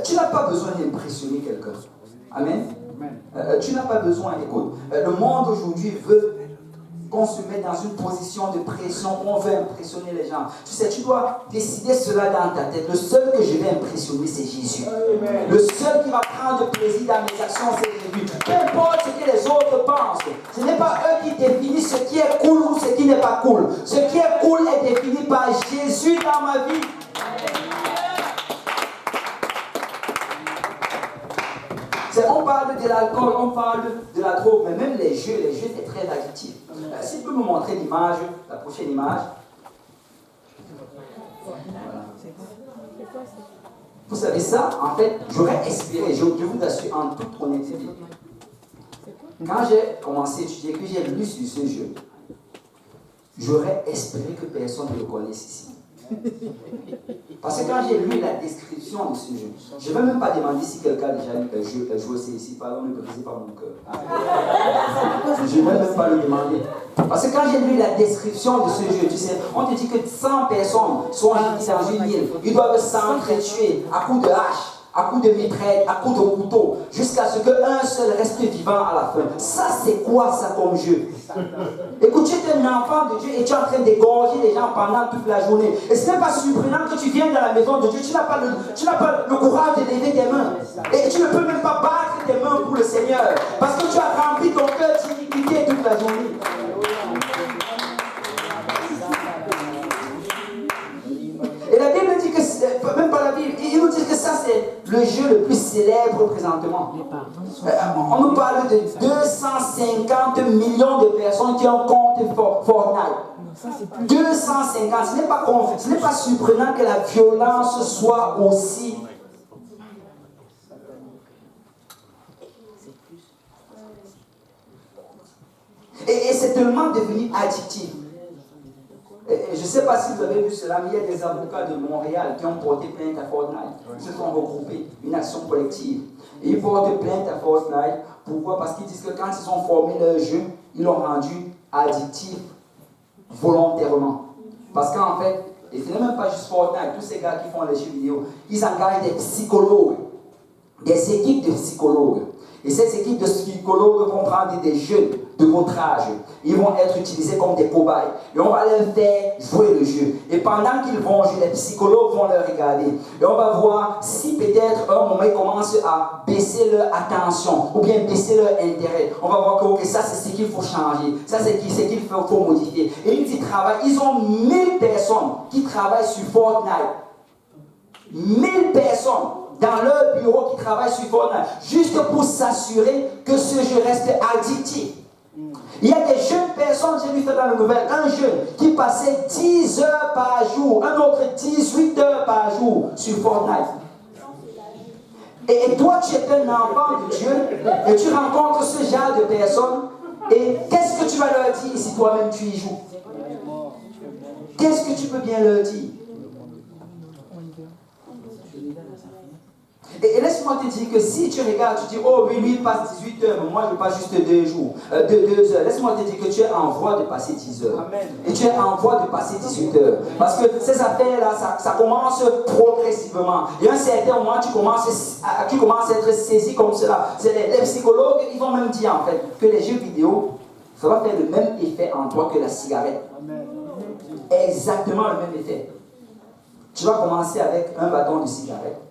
Tu n'as pas besoin d'impressionner quelqu'un. Amen. Tu n'as pas besoin, écoute, le monde aujourd'hui veut qu'on se mette dans une position de pression, on veut impressionner les gens. Tu sais, tu dois décider cela dans ta tête. Le seul que je vais impressionner, c'est Jésus. Amen. Le seul qui va prendre plaisir dans mes actions, c'est Jésus. Peu importe ce que les autres pensent, ce n'est pas eux qui définissent ce qui est cool ou ce qui n'est pas cool. Ce qui est cool est défini par Jésus dans ma vie. On parle de l'alcool, on parle de la drogue, mais même les jeux c'est très addictif. Si tu peux me montrer l'image, la prochaine image. Voilà. Vous savez ça, en fait, j'aurais espéré, je vous assure en toute honnêteté, quand j'ai commencé à étudier, que j'ai lu sur ce jeu, j'aurais espéré que personne ne le connaisse ici. Parce que quand j'ai lu la description de ce jeu, je ne vais même pas demander si quelqu'un a déjà joué ici. Pardon, ne brisez pas mon cœur. Je ne vais même pas le demander. Parce que quand j'ai lu la description de ce jeu, tu sais, on te dit que 100 personnes sont invitées dans une île. Ils doivent s'entretuer à coups de hache, à coups de mitraille, à coups de couteau, jusqu'à ce qu'un seul reste vivant à la fin. Ça, c'est quoi ça comme jeu? Écoute, tu es un enfant de Dieu et tu es en train d'égorger les gens pendant toute la journée. Et ce n'est pas surprenant que tu viennes dans la maison de Dieu, tu n'as pas le courage de lever tes mains. Et tu ne peux même pas battre tes mains pour le Seigneur. Parce que tu as rempli ton cœur d'iniquité toute la journée. Et la Bible dit que, même pas la Bible, il nous dit que ça c'est le jeu le plus célèbre présentement. On nous parle de 250 millions de personnes qui ont compte Fortnite. 250, ce n'est pas surprenant que la violence soit aussi. Et c'est tellement devenu addictif. Je ne sais pas si vous avez vu cela, mais il y a des avocats de Montréal qui ont porté plainte à Fortnite. Ils se sont regroupés, une action collective. Et ils portent plainte à Fortnite. Pourquoi? Parce qu'ils disent que quand ils ont formé leur jeu, ils l'ont rendu addictif volontairement. Parce qu'en fait, et ce n'est même pas juste Fortnite, tous ces gars qui font les jeux vidéo, ils engagent des psychologues, des équipes de psychologues. Et ces équipes de psychologues vont prendre des jeunes de votre âge. Ils vont être utilisés comme des cobayes. Et on va leur faire jouer le jeu. Et pendant qu'ils vont jouer, les psychologues vont leur regarder. Et on va voir si peut-être un moment ils commencent à baisser leur attention ou bien baisser leur intérêt. On va voir que okay, ça c'est ce qu'il faut changer. Ça c'est ce qu'il faut modifier. Et ils travaillent. Ils ont 1000 personnes qui travaillent sur Fortnite. 1000 personnes dans leur bureau qui travaillent sur Fortnite, juste pour s'assurer que ce jeu reste addictif. Il y a des jeunes personnes, j'ai vu ça dans la nouvelle, un jeune qui passait 10 heures par jour, un autre 18 heures par jour sur Fortnite. Et toi, tu es un enfant de Dieu et tu rencontres ce genre de personnes et qu'est-ce que tu vas leur dire si toi-même tu y joues? Qu'est-ce que tu peux bien leur dire? Et laisse-moi te dire que si tu regardes, tu dis, oh oui, lui il passe 18 heures, mais moi je passe juste 2 heures. Laisse-moi te dire que tu es en voie de passer 10 heures. Amen. Et tu es en voie de passer 18 heures. Parce que ces affaires-là, ça commence progressivement. Et à un certain moment, tu commences à être saisi comme cela. Les psychologues, ils vont même dire en fait que les jeux vidéo, ça va faire le même effet en toi que la cigarette. Amen. Exactement le même effet. Tu vas commencer avec un bâton de cigarette.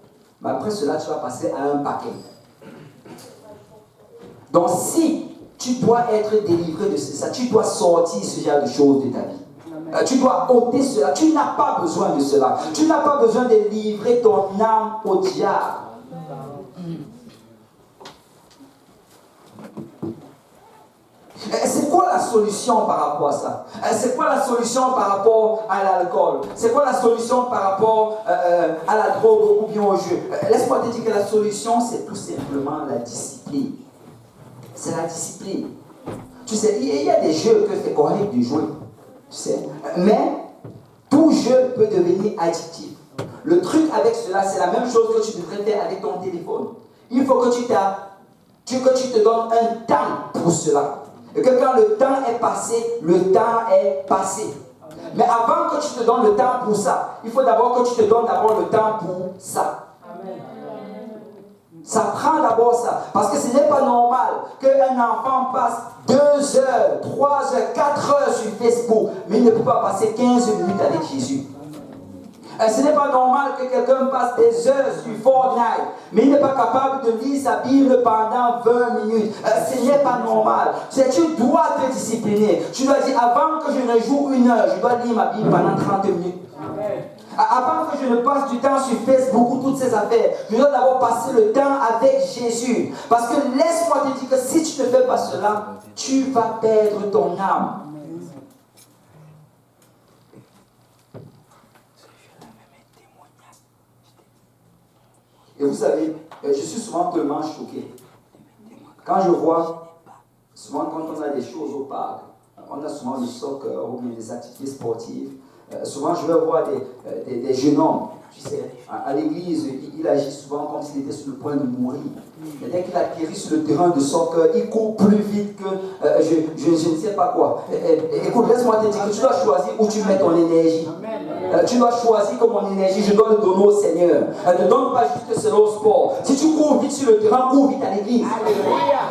Mais après cela, tu vas passer à un paquet. Donc, si tu dois être délivré de ça, tu dois sortir ce genre de choses de ta vie. Tu dois ôter cela. Tu n'as pas besoin de cela. Tu n'as pas besoin de livrer ton âme au diable. C'est quoi la solution par rapport à ça? C'est quoi la solution par rapport à l'alcool? C'est quoi la solution par rapport à la drogue ou bien au jeu? Laisse-moi te dire que la solution, c'est tout simplement la discipline. C'est la discipline. Tu sais, il y a des jeux que c'est correct de jouer. Tu sais, mais tout jeu peut devenir addictif. Le truc avec cela, c'est la même chose que tu devrais faire avec ton téléphone. Il faut que tu te donnes un temps pour cela. Et que quand le temps est passé, le temps est passé. Mais avant que tu te donnes le temps pour ça, il faut d'abord que tu te donnes d'abord le temps pour ça. Ça prend d'abord ça. Parce que ce n'est pas normal qu'un enfant passe 2 heures, 3 heures, 4 heures sur Facebook, mais il ne peut pas passer 15 minutes avec Jésus. Ce n'est pas normal que quelqu'un passe des heures sur Fortnite, mais il n'est pas capable de lire sa Bible pendant 20 minutes. Ce n'est pas normal. Tu dois te discipliner. Tu dois dire, avant que je ne joue 1 heure, je dois lire ma Bible pendant 30 minutes. Avant que je ne passe du temps sur Facebook ou toutes ces affaires, je dois d'abord passer le temps avec Jésus. Parce que laisse-moi te dire que si tu ne fais pas cela, tu vas perdre ton âme. Et vous savez, je suis souvent tellement choqué. Quand je vois, souvent quand on a des choses au parc, on a souvent le soccer ou bien des activités sportives, Souvent, je vais voir des jeunes hommes, tu sais, à l'église, il agit souvent comme s'il était sur le point de mourir. Mais dès qu'il atterrit sur le terrain de soccer, il court plus vite que je ne sais pas quoi. Écoute, laisse-moi te dire que tu dois choisir où tu mets ton énergie. Tu dois choisir que mon énergie, je dois le donner au Seigneur. Ne donne pas juste cela au sport. Si tu cours vite sur le terrain, cours vite à l'église.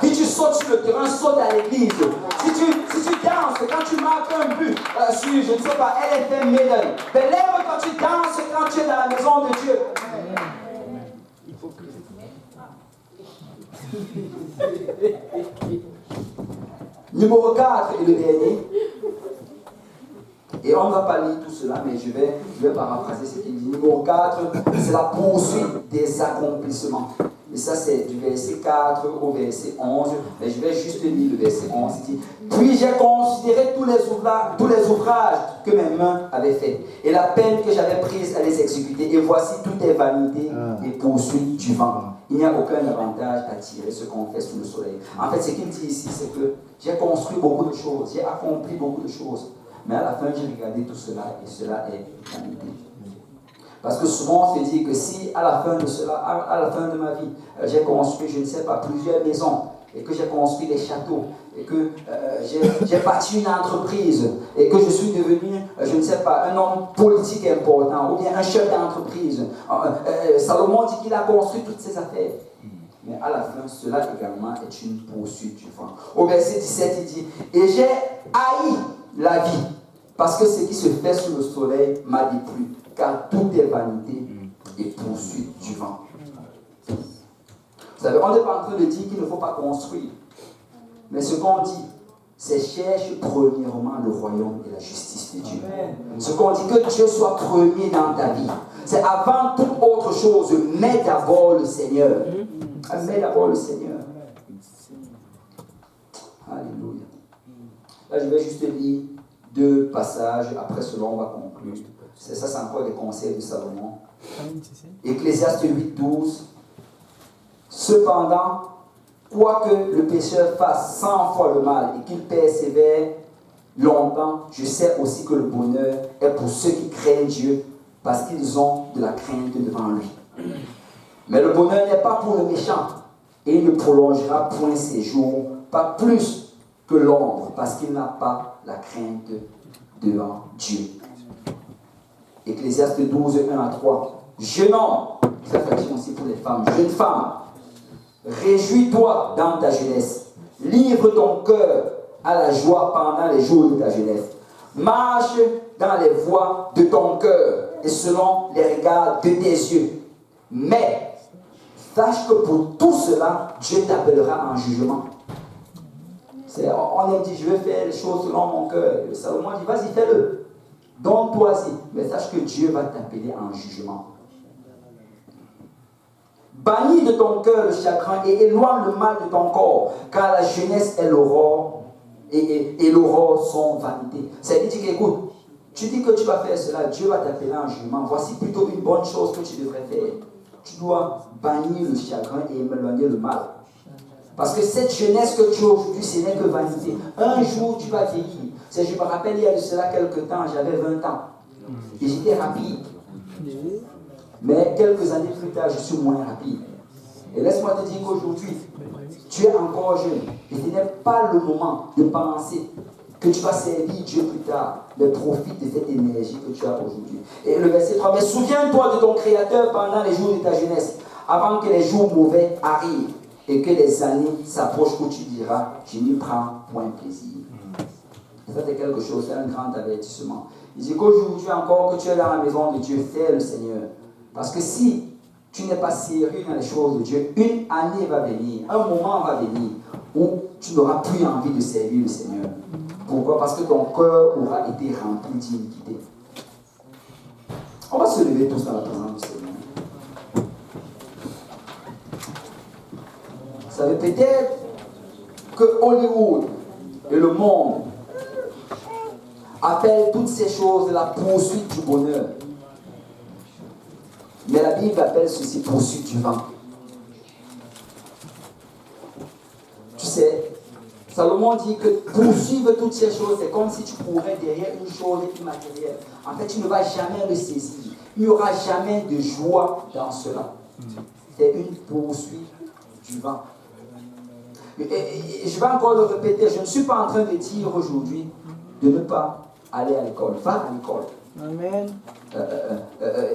Si tu sautes sur le terrain, saute à l'église. Si tu danses, quand tu marques un but sur, je ne sais pas, LFM Medal, mais lève quand tu danses, quand tu es dans la maison de Dieu. Numéro 4 est le dernier. Et on ne va pas lire tout cela, mais je vais paraphraser ce qu'il dit. Numéro 4, c'est la poursuite des accomplissements. Et ça, c'est du verset 4 au verset 11. Mais je vais juste lire le verset 11. Il dit, puis j'ai considéré tous les ouvrages que mes mains avaient faits, et la peine que j'avais prise à les exécuter. Et voici, tout est vanité et poursuite du vent. Il n'y a aucun avantage à tirer ce qu'on fait sous le soleil. En fait, ce qu'il dit ici, c'est que j'ai construit beaucoup de choses, j'ai accompli beaucoup de choses. Mais à la fin, j'ai regardé tout cela, et cela est vanité. Parce que souvent, on se dit que si à la fin de cela, à la fin de ma vie, j'ai construit, je ne sais pas, plusieurs maisons, et que j'ai construit des châteaux, et que j'ai bâti une entreprise, et que je suis devenu, je ne sais pas, un homme politique important, ou bien un chef d'entreprise. Salomon dit qu'il a construit toutes ces affaires. Mais à la fin, cela également est une poursuite du vent. Au verset 17, il dit, et j'ai haï la vie, parce que ce qui se fait sous le soleil m'a déplu, car tout est vanité et poursuite du vent. Vous savez, on n'est pas en train de dire qu'il ne faut pas construire. Mais ce qu'on dit, c'est cherche premièrement le royaume et la justice de Dieu. Ce qu'on dit, que Dieu soit premier dans ta vie. C'est avant toute autre chose, mets d'abord le Seigneur. Mets d'abord le Seigneur. Alléluia. Là, je vais juste lire 2 passages. Après cela, on va conclure. C'est encore des conseils de Salomon. Ecclésiaste 8, 12. Cependant, quoique le pécheur fasse 100 fois le mal et qu'il persévère longtemps, je sais aussi que le bonheur est pour ceux qui craignent Dieu, parce qu'ils ont de la crainte devant lui. Mais le bonheur n'est pas pour le méchant, et il ne prolongera point ses jours, pas plus que l'ombre, parce qu'il n'a pas la crainte devant Dieu. Ecclésiaste 12, 1 à 3. Jeune homme, très facile aussi pour les femmes, jeune femme, réjouis-toi dans ta jeunesse, livre ton cœur à la joie pendant les jours de ta jeunesse. Marche dans les voies de ton cœur et selon les regards de tes yeux. Mais sache que pour tout cela, Dieu t'appellera en jugement. On a dit, je vais faire les choses selon mon cœur. Salomon dit, vas-y, fais-le. Donne-toi-y. Mais sache que Dieu va t'appeler en jugement. Bannis de ton cœur le chagrin et éloigne le mal de ton corps, car la jeunesse et l'aurore et l'aurore sont vanité. C'est-à-dire qu'écoute, tu dis que tu vas faire cela, Dieu va t'appeler en jugement. Voici plutôt une bonne chose que tu devrais faire. Tu dois bannir le chagrin et éloigner le mal. Parce que cette jeunesse que tu as aujourd'hui, ce n'est que vanité. Un jour, tu vas vieillir. Je me rappelle, il y a de cela quelques temps, j'avais 20 ans. Et j'étais rapide. Mais quelques années plus tard, je suis moins rapide. Et laisse-moi te dire qu'aujourd'hui, tu es encore jeune. Et ce n'est pas le moment de penser que tu vas servir Dieu plus tard. Mais profite de cette énergie que tu as aujourd'hui. Et le verset 3, mais souviens-toi de ton Créateur pendant les jours de ta jeunesse, avant que les jours mauvais arrivent et que les années s'approchent où tu diras, je n'y prends point plaisir. Et ça, c'est quelque chose, c'est un grand avertissement. Il dit qu'aujourd'hui encore, que tu es dans la maison de Dieu, fais le Seigneur. Parce que si tu n'es pas sérieux dans les choses de Dieu, une année va venir, un moment va venir où tu n'auras plus envie de servir le Seigneur. Pourquoi? Parce que ton cœur aura été rempli d'iniquité. On va se lever tous dans la présence du Seigneur. Vous savez peut-être que Hollywood et le monde appellent toutes ces choses la poursuite du bonheur. Mais la Bible appelle ceci poursuite du vent. Tu sais, Salomon Salomon dit que poursuivre toutes ces choses, c'est comme si tu courais derrière une chose immatérielle. En fait, tu ne vas jamais le saisir. Il n'y aura jamais de joie dans cela. C'est une poursuite du vent. Et je vais encore le répéter, je ne suis pas en train de dire aujourd'hui de ne pas aller à l'école. Va à l'école. Amen.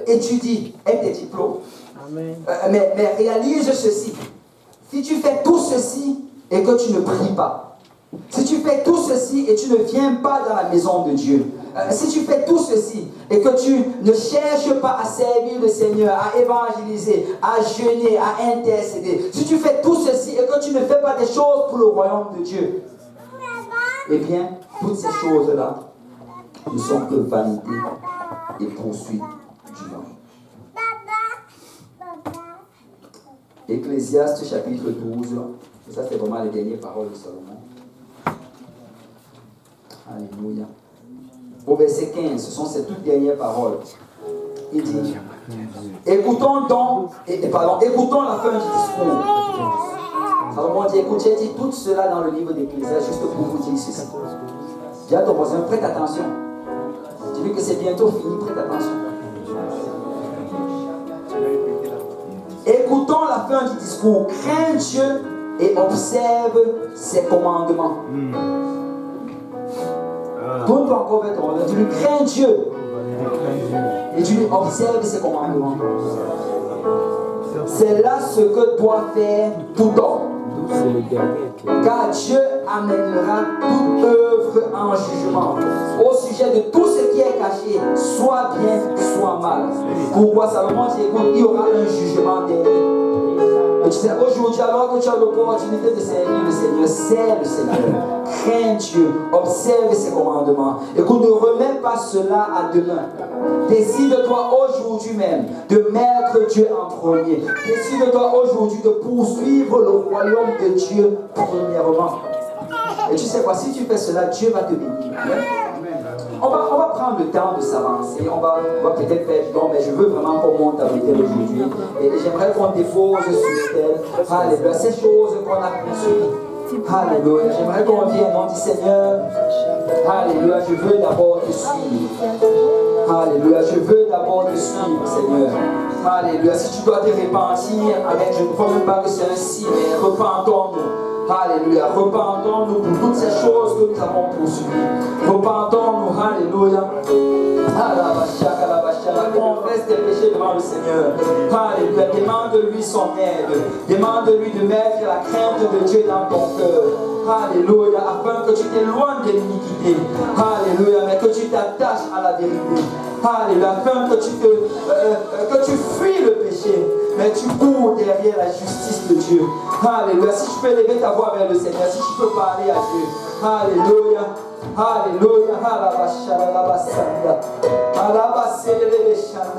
Étudie, aie tes diplômes. Amen. Mais réalise ceci. Si tu fais tout ceci et que tu ne pries pas, si tu fais tout ceci et tu ne viens pas dans la maison de Dieu, si tu fais tout ceci et que tu ne cherches pas à servir le Seigneur, à évangéliser, à jeûner, à intercéder, si tu fais tout ceci et que tu ne fais pas des choses pour le royaume de Dieu, eh bien, toutes ces choses-là ne sont que vanité et poursuite du vent. Ecclésiaste chapitre 12, et ça c'est vraiment les dernières paroles de Salomon. Alléluia. Au verset 15, ce sont ces toutes dernières paroles. Il dit, écoutons la fin du discours. Salomon dit, écoute, j'ai dit tout cela dans le livre d'Ecclésiaste juste pour vous dire ceci. Dis à ton voisin, prête attention. Dis-lui que c'est bientôt fini, prête attention. Écoutons la fin du discours. Crains Dieu et observe ses commandements. Tourne-toi encore vers ton voisin. Dis-lui, crains Dieu. Et dis-lui, observe ses commandements. C'est là ce que doit faire tout homme. Car Dieu amènera toute œuvre en jugement au sujet de tout ce qui est caché, soit bien, soit mal. Pourquoi Salomon dit, écoute, il y aura un jugement dernier. Et tu sais, aujourd'hui, alors que tu as l'opportunité de servir le Seigneur, sers le Seigneur. Crains Dieu, observe ses commandements. Écoute, ne remets pas cela à demain. Décide-toi aujourd'hui même de mettre Dieu en premier. Décide-toi aujourd'hui de poursuivre le royaume de Dieu premièrement. Et tu sais quoi, si tu fais cela, Dieu va te bénir. On va prendre le temps de s'avancer. On va peut-être faire bon, mais je veux vraiment qu'on monte à l'autel aujourd'hui. Et j'aimerais qu'on dépose sur l'autel. Alléluia. Ces choses qu'on a construites. Alléluia. J'aimerais qu'on vienne. On dit Seigneur, alléluia, je veux d'abord te suivre. Alléluia. Je veux d'abord te suivre, Seigneur. Alléluia. Si tu dois te repentir, avec, je ne crois même pas que c'est ainsi, mais repentons-nous. Alléluia. Repentons-nous pour toutes ces choses que nous avons poursuivies. Repentons-nous. Alléluia. Confesse tes péchés devant le Seigneur. Alléluia. Demande-lui son aide. Demande-lui de mettre la crainte de Dieu dans ton cœur. Alléluia. Afin que tu t'éloignes de l'iniquité. Alléluia. Mais que tu t'attaches à la vérité. Alléluia. Afin que tu fuis le péché. Mais tu cours derrière la justice de Dieu. Alléluia. Si tu peux lever ta voix vers le Seigneur, si tu peux parler à Dieu. Alléluia. Alléluia.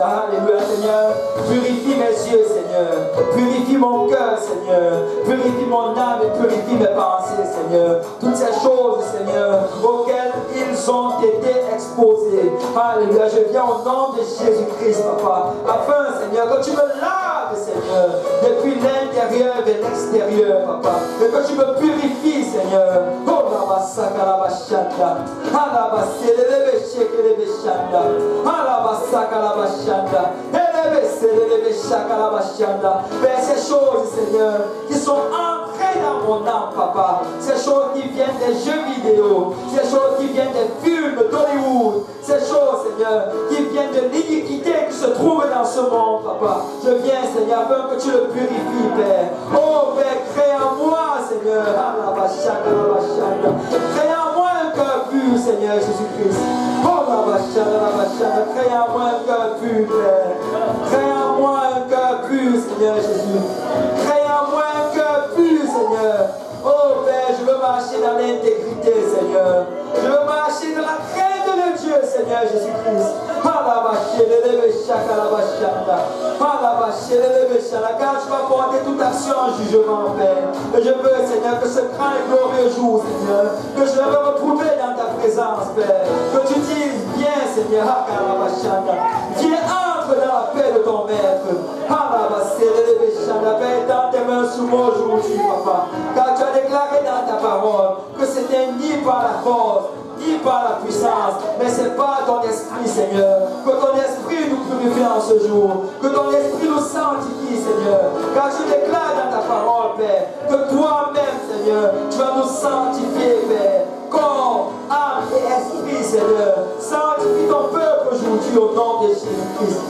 Alléluia, Seigneur. Purifie mes yeux, Seigneur. Purifie mon cœur, Seigneur. Purifie mon âme et purifie mes pensées, Seigneur. Toutes ces choses, Seigneur, auxquelles ils ont été exposés. Alléluia. Je viens au nom de Jésus-Christ, Papa. Afin, Seigneur, que tu me laves, Seigneur, depuis l'intérieur vers l'extérieur, Papa. Et que tu me purifies, Seigneur. Oh, la basaka, la bachanda. Alabasé, le béché, le béchanda. Alabasaka, la bachanda. Vers ces choses, Seigneur, qui sont ancrées dans mon âme, Papa. Ces choses qui viennent des jeux vidéo, ces choses qui viennent des films d'Hollywood, ces choses, Seigneur, qui viennent de l'iniquité qui se trouve dans ce monde, Papa. Je viens, Seigneur, afin que tu le purifies, Père. Oh, Père, crée en moi, Seigneur. Crée en moi un cœur pur, Seigneur Jésus-Christ. Oh, crée en moi un cœur pur, Père. Crée en moi un cœur pur, Seigneur Jésus. Crée en moi un cœur pur, Seigneur. Oh Père, je veux marcher dans l'intégrité, Seigneur. Je veux marcher dans la crainte de Dieu, Seigneur Jésus-Christ. Car tu vas porter toute action en jugement, Père. Et je veux, Seigneur, que ce grand et glorieux jour, Seigneur, que je vais me retrouver dans ta présence, Père. Que tu dises, viens, Seigneur, viens, entre dans la paix de ton maître. Père, dans tes mains sous moi aujourd'hui, Papa. Car tu as déclaré dans ta parole que ce n'est ni par la force, ni par la puissance, mais c'est par ton esprit, Seigneur. Que ton esprit nous purifie en ce jour. Que ton esprit nous sanctifie, Seigneur. Car je déclare dans ta parole, Père, que toi-même, Seigneur, tu vas nous sanctifier, Père. Corps, âme et esprit, Seigneur. Sanctifie ton peuple aujourd'hui au nom de Jésus-Christ.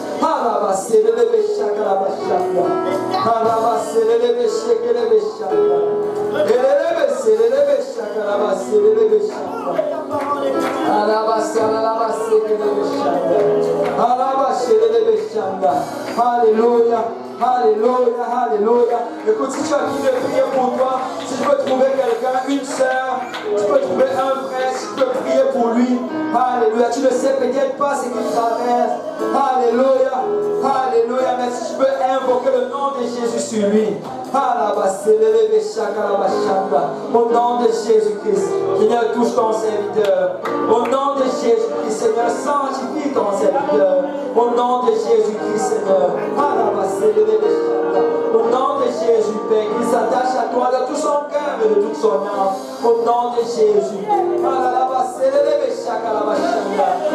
Alléluia, alléluia, alléluia. Écoute, si tu as envie de prier pour toi, si tu peux trouver quelqu'un, une sœur, tu peux trouver un frère, si tu peux prier pour lui. Alléluia. Tu ne sais peut-être pas ce qu'il traverse. Alléluia, alléluia. Mais si tu peux invoquer le nom de Jésus sur lui. Au nom de Jésus-Christ, Seigneur, touche ton serviteur. Au nom de Jésus-Christ, Seigneur, sanctifie ton serviteur. Au nom de Jésus-Christ, Seigneur. Au nom de Jésus, Père, qu'il s'attache à toi de tout son cœur et de toute son âme. Au nom de Jésus.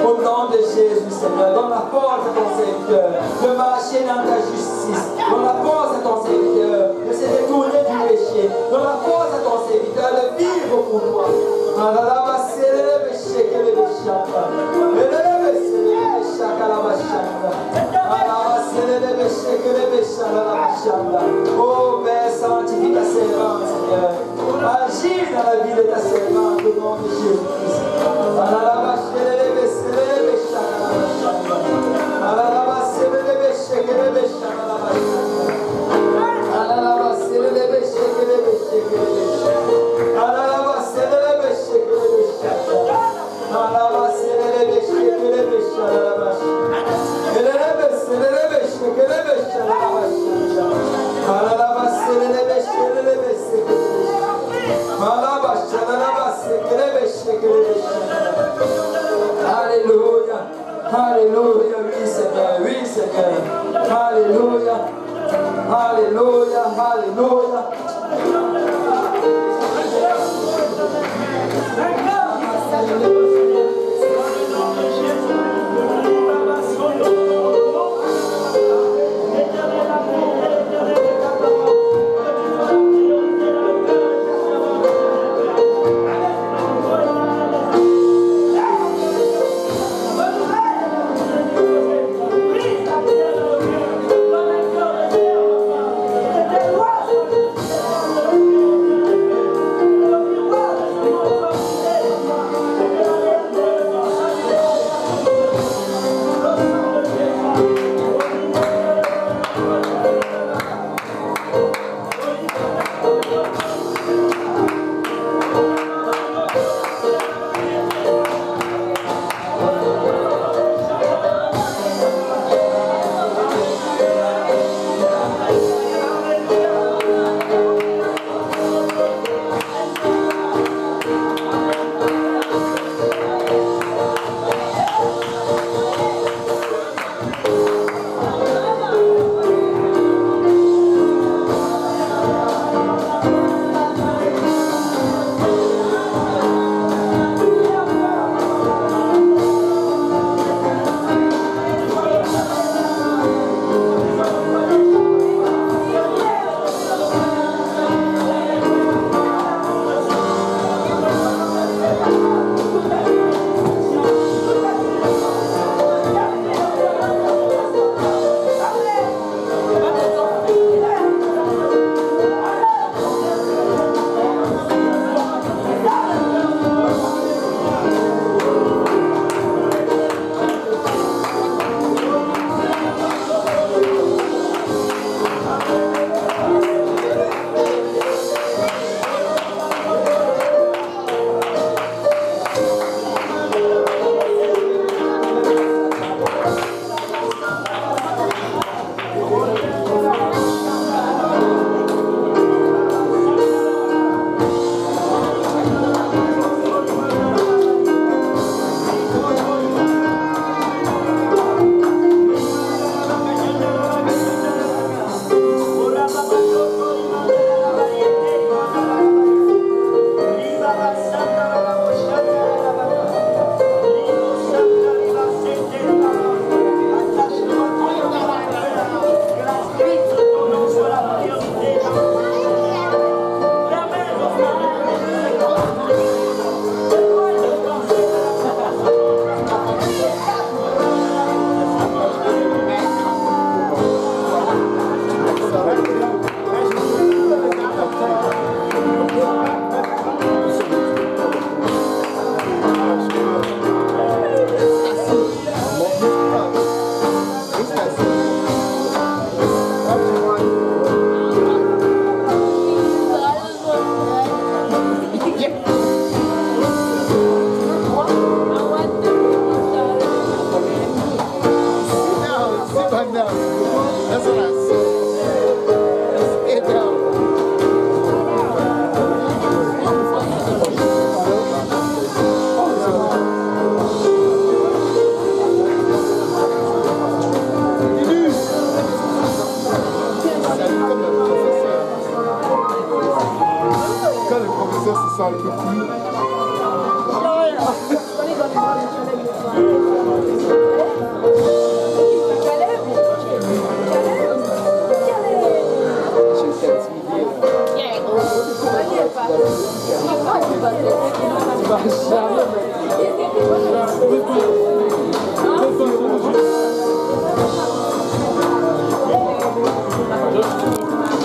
Au nom de Jésus, Seigneur, donne la force à ton serviteur de marcher dans ta justice. Donne la force à ton serviteur de se détourner du péché. Donne la force à ton serviteur de vivre pour toi. Oh Père, sanctifie ta servante, Seigneur. Agis dans la vie de ta servante au nom de Jésus-Christ. Alléluia, alléluia, oui Seigneur, oui Seigneur, alléluia, alléluia, alléluia. Tu vas jamais